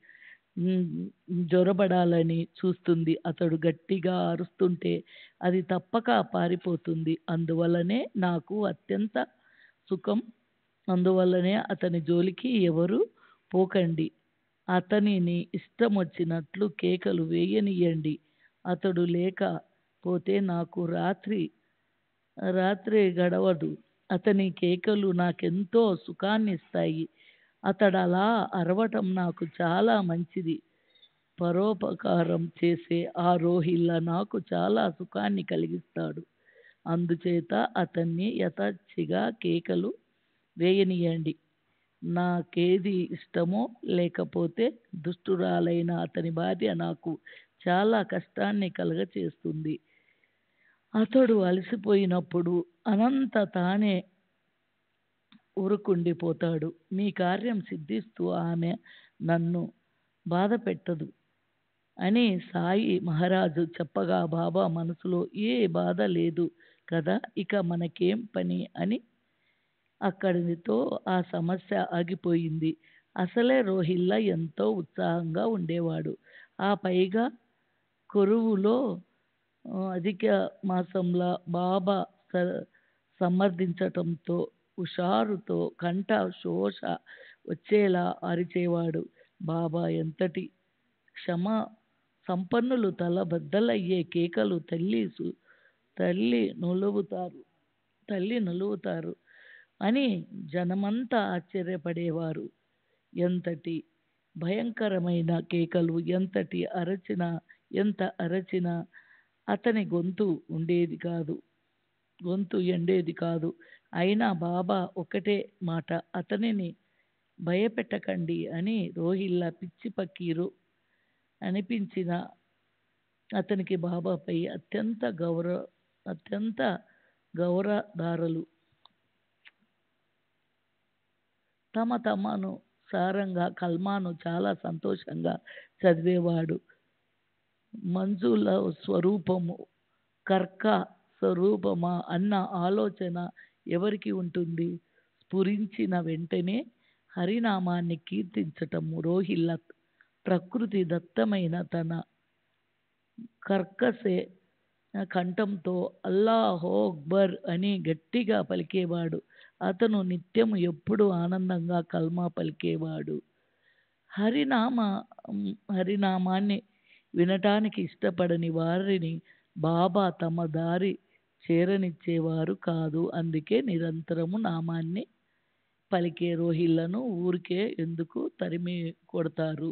జొరబడాలని చూస్తుంది. అతడు గట్టిగా అరుస్తుంటే అది తప్పక పారిపోతుంది. అందువల్లనే నాకు అత్యంత సుఖం. అందువల్లనే అతని జోలికి ఎవరు పోకండి. అతనిని ఇష్టం వచ్చినట్లు కేకలు వేయనియండి. అతడు లేకపోతే నాకు రాత్రి గడవదు. అతని కేకలు నాకెంతో సుఖాన్ని ఇస్తాయి. అతడు అలా అరవటం నాకు చాలా మంచిది. పరోపకారం చేసే ఆ రోహిల్ల నాకు చాలా సుఖాన్ని కలిగిస్తాడు. అందుచేత అతన్ని యథాచిగా కేకలు వేయనియండి. నాకేది ఇష్టమో లేకపోతే దుష్టురాలైన అతని భార్య నాకు చాలా కష్టాన్ని కలగచేస్తుంది. అతడు అలసిపోయినప్పుడు అనంత తానే ఊరుకుండిపోతాడు. మీ కార్యం సిద్ధిస్తూ ఆమె నన్ను బాధ పెట్టదు అని సాయి మహారాజు చెప్పగా బాబా మనసులో ఏ బాధ లేదు కదా, ఇక మనకేం పని అని అక్కడితో ఆ సమస్య ఆగిపోయింది. అసలే రోహిల్ల ఎంతో ఉత్సాహంగా ఉండేవాడు. ఆ పైగా కొరువులో అధిక మాసంలో బాబా సమర్థించటంతో హుషారుతో కంఠ శోష వచ్చేలా అరిచేవాడు. బాబా ఎంతటి క్షమా సంపన్నులు. తల బద్దలయ్యే కేకలు తల్లి నలువుతారు అని జనమంతా ఆశ్చర్యపడేవారు. ఎంతటి భయంకరమైన కేకలు! ఎంత అరచినా అతని గొంతు ఎండేది కాదు. అయినా బాబా ఒకటే మాట, అతనిని భయపెట్టకండి అని. రోహిల్ల పిచ్చి పకీరు అనిపించిన అతనికి బాబాపై అత్యంత గౌరవదారులు. తమను సారంగా కల్మాను చాలా సంతోషంగా చదివేవాడు. మంజుల స్వరూపము కర్క స్వరూపమా అన్న ఆలోచన ఎవరికి ఉంటుంది? స్ఫురించిన వెంటనే హరినామాన్ని కీర్తించటము రోహిల్ల ప్రకృతి దత్తమైన తన కర్కశే కంఠంతో అల్లాహో అక్బర్ అని గట్టిగా పలికేవాడు. అతను నిత్యము ఎప్పుడూ ఆనందంగా కల్మా పలికేవాడు. హరినామాన్ని వినటానికి ఇష్టపడని వారిని బాబా తమ దారి చేరనిచ్చేవారు కాదు. అందుకే నిరంతరము నామాన్ని పలికే రోహిల్లను ఊరికే ఎందుకు తరిమి కొడతారు?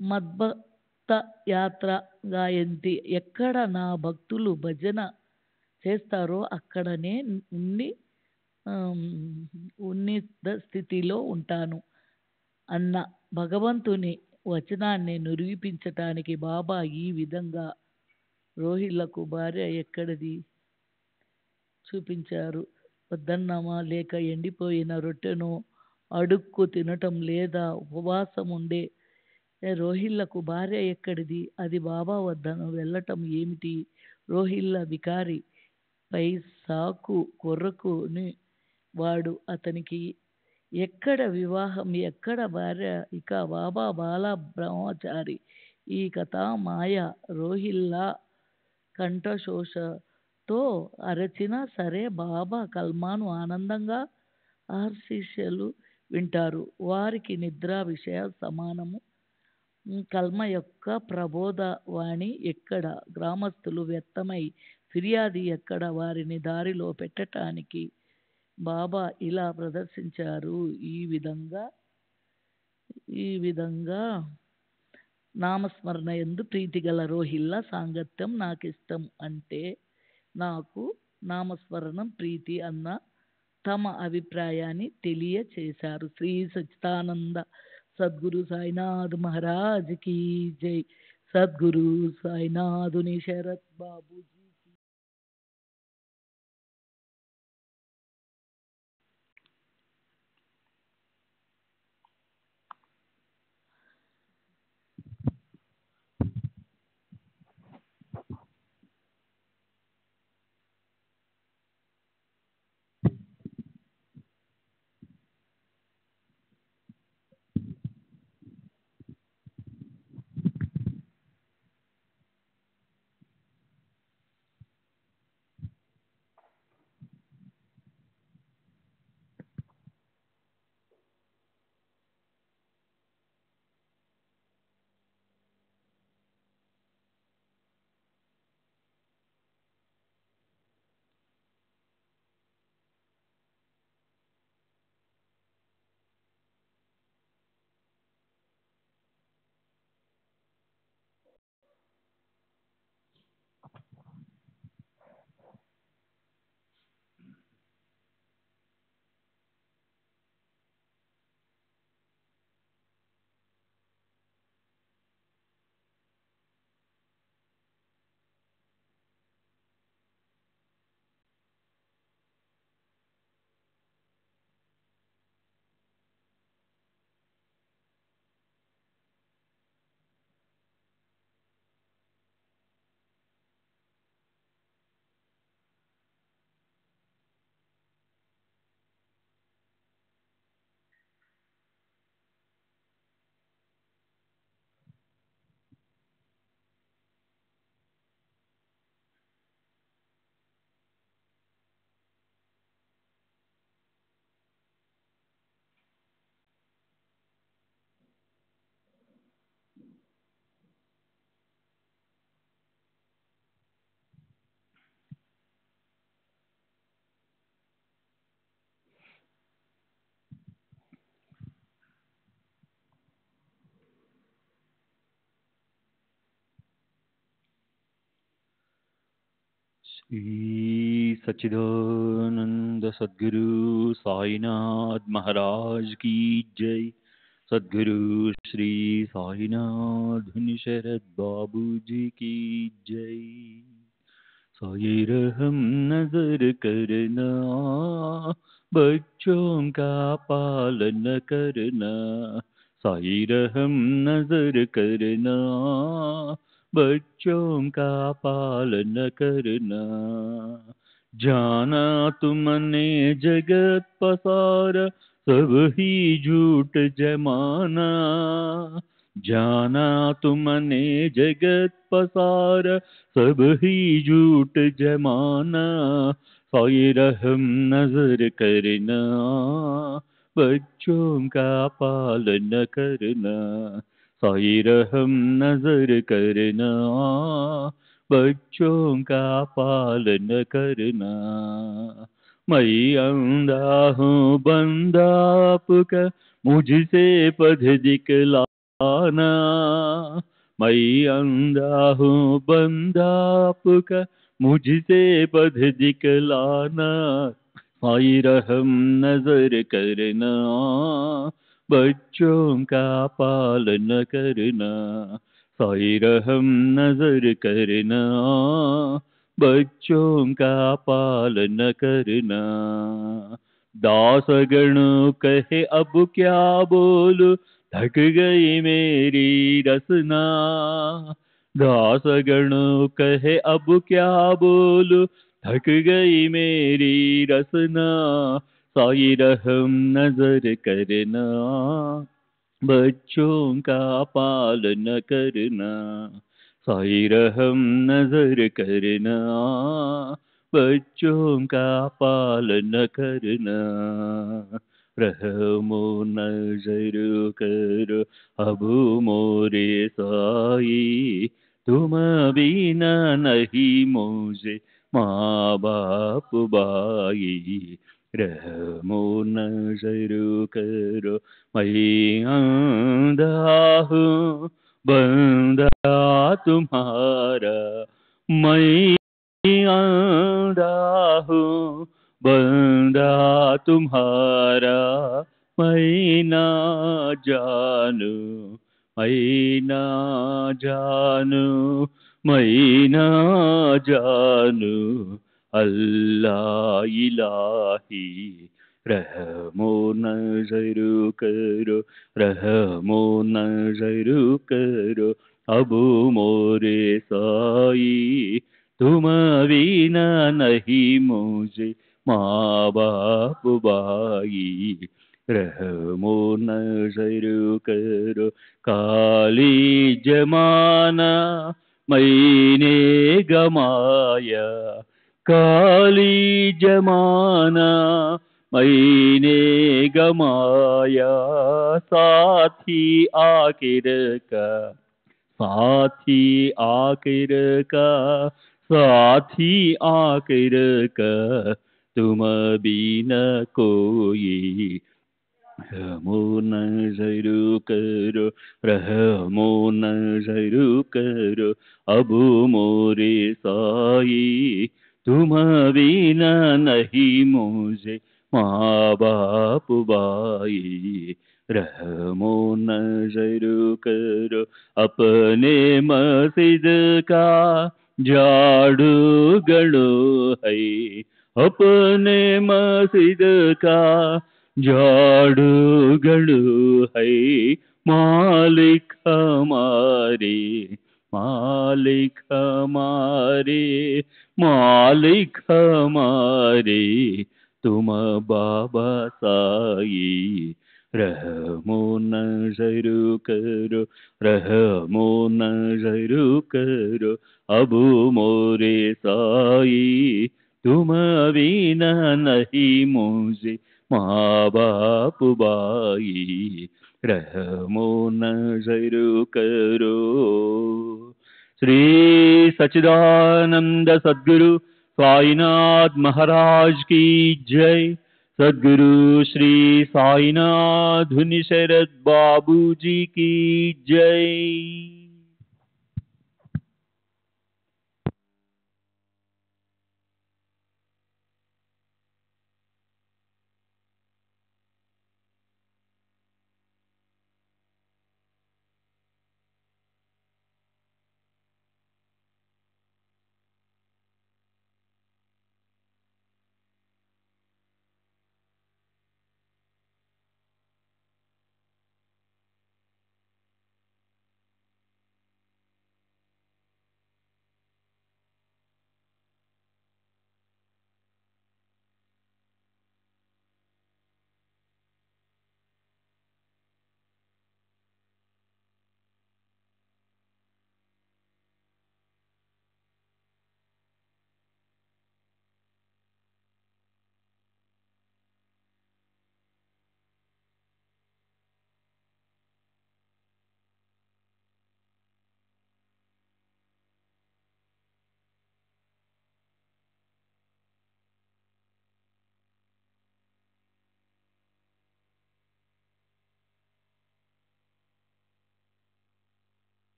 మద్భక్త యాత్ర గాయంతి. ఎక్కడ నా భక్తులు భజన చేస్తారో అక్కడనే ఉన్నత స్థితిలో ఉంటాను అన్న భగవంతుని వచనాన్ని నిరూపించటానికి బాబా ఈ విధంగా రోహిల్లకు భార్య ఎక్కడిది చూపించారు. వద్దన్నమా లేక ఎండిపోయిన రొట్టెను అడుక్కు తినటం లేదా ఉపవాసం ఉండే రోహిల్లకు భార్య ఎక్కడిది? అది బాబా వద్దను వెళ్ళటం ఏమిటి? రోహిల్ల వికారి పైసాకు కొర్రకుని వాడు. అతనికి ఎక్కడ వివాహం, ఎక్కడ భార్య? ఇక బాబా బాల బ్రహ్మచారి. ఈ కథా మాయ. రోహిల్ల కంఠశోషతో అరచినా సరే బాబా కల్మాను ఆనందంగా ఆశీస్సులు వింటారు. వారికి నిద్ర విషయ సమానము. కల్మ యొక్క ప్రబోధవాణి ఎక్కడ? గ్రామస్తులు వ్యక్తమై ఫిర్యాది ఎక్కడ? వారిని దారిలో పెట్టటానికి బాబా ఇలా ప్రదర్శించారు. ఈ విధంగా నామస్మరణ ఎందు ప్రీతి గల రోహిల్ల సాంగత్యం నాకిష్టం అంటే నాకు నామస్మరణం ప్రీతి అన్న తమ అభిప్రాయాన్ని తెలియచేశారు. శ్రీ సచ్చిదానంద సద్గురు సాయినాథ్ మహారాజ్ की जय. సద్గురు సాయినాథుని శరత్ బాబూజీ. श्री सच्चिदानंद सद्गुरु साईनाथ महाराज की जय. सद्गुरु श्री साईनाथ शरद बाबू जी की जय. साई रहम नजर करना, बच्चों का पालन करना. साई रहम नजर करना, बच्चों का पालन करना. जाना तुमने जगत पसारा, सब ही झूठ जमाना. जाना तुमने जगत पसारा, सब ही झूठ जमाना. साई रहम नजर करना, बच्चों का पालन करना. साई रहम नजर करना, बच्चों का पालन करना. मैं अंधा हूँ बंदा आपका, मुझसे पथ दिखलाना. मैं अंधा हूँ बंदा आपका, मुझसे पथ दिखलाना. साई रहम नजर करना, बच्चों का पालन करना. साई रहम नजर करना, बच्चों का पालन करना. दासगण कहे अब क्या बोलूं, थक गई मेरी रसना. दासगण कहे अब क्या बोलूं, थक गई मेरी रसना. साई रहम नजर करना, बच्चों का पालन करना. साई रहम नजर करना, बच्चों का पालन करना. रहमो नजर करो अब मोरे साई, तुम बिना नहीं मुझे माँ बाप भाई। रहमो नजर करो मैं अंधा हूँ बंदा तुम्हारा, मैं अंधा हूँ बंदा तुम्हारा, मैं ना जानू मैं ना जानू मैं ना जानू अल्लाह इलाही। रहमो नजर करो रहमो नजर करो अब मोरे साई, तुम बिना नहीं मुझे माँ बाप भाई। रहमो नजर करो काली जमाना मैंने गमाया, काली जमाना मैंने गमाया, साथी आखिर का साथी आखिर का साथी आखिर का, तुम बिना कोई। रहमो नजर करो रहमो नजर करो अब मोरे साई, तुम बिना नहीं मुझे माँ बाप भाई। रहमो नजर करो अपने मस्जिद का झाड़ू गड़ो है, अपने मस्जिद का झाड़ू गड़ू है, मालिक हमारे मालिक हमारे मालिक हमारे, तुम बाबा साई। रहमो नजर करो रहमो नजर करो अब मोरे साई, तुम बिना नहीं मुझे माँ बाप भाई। रहमो नजर करो। श्री सच्चिदानंद सद्गुरु साईनाथ महाराज की जय। सद्गुरु श्री साईनाथ धुनि शरद बाबू जी की जय।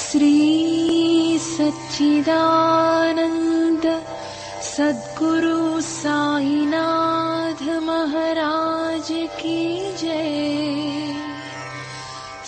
श्री सच्चिदानंद सद्गुरु साईनाथ महाराज की जय।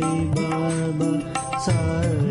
సాయి బాబా సాయి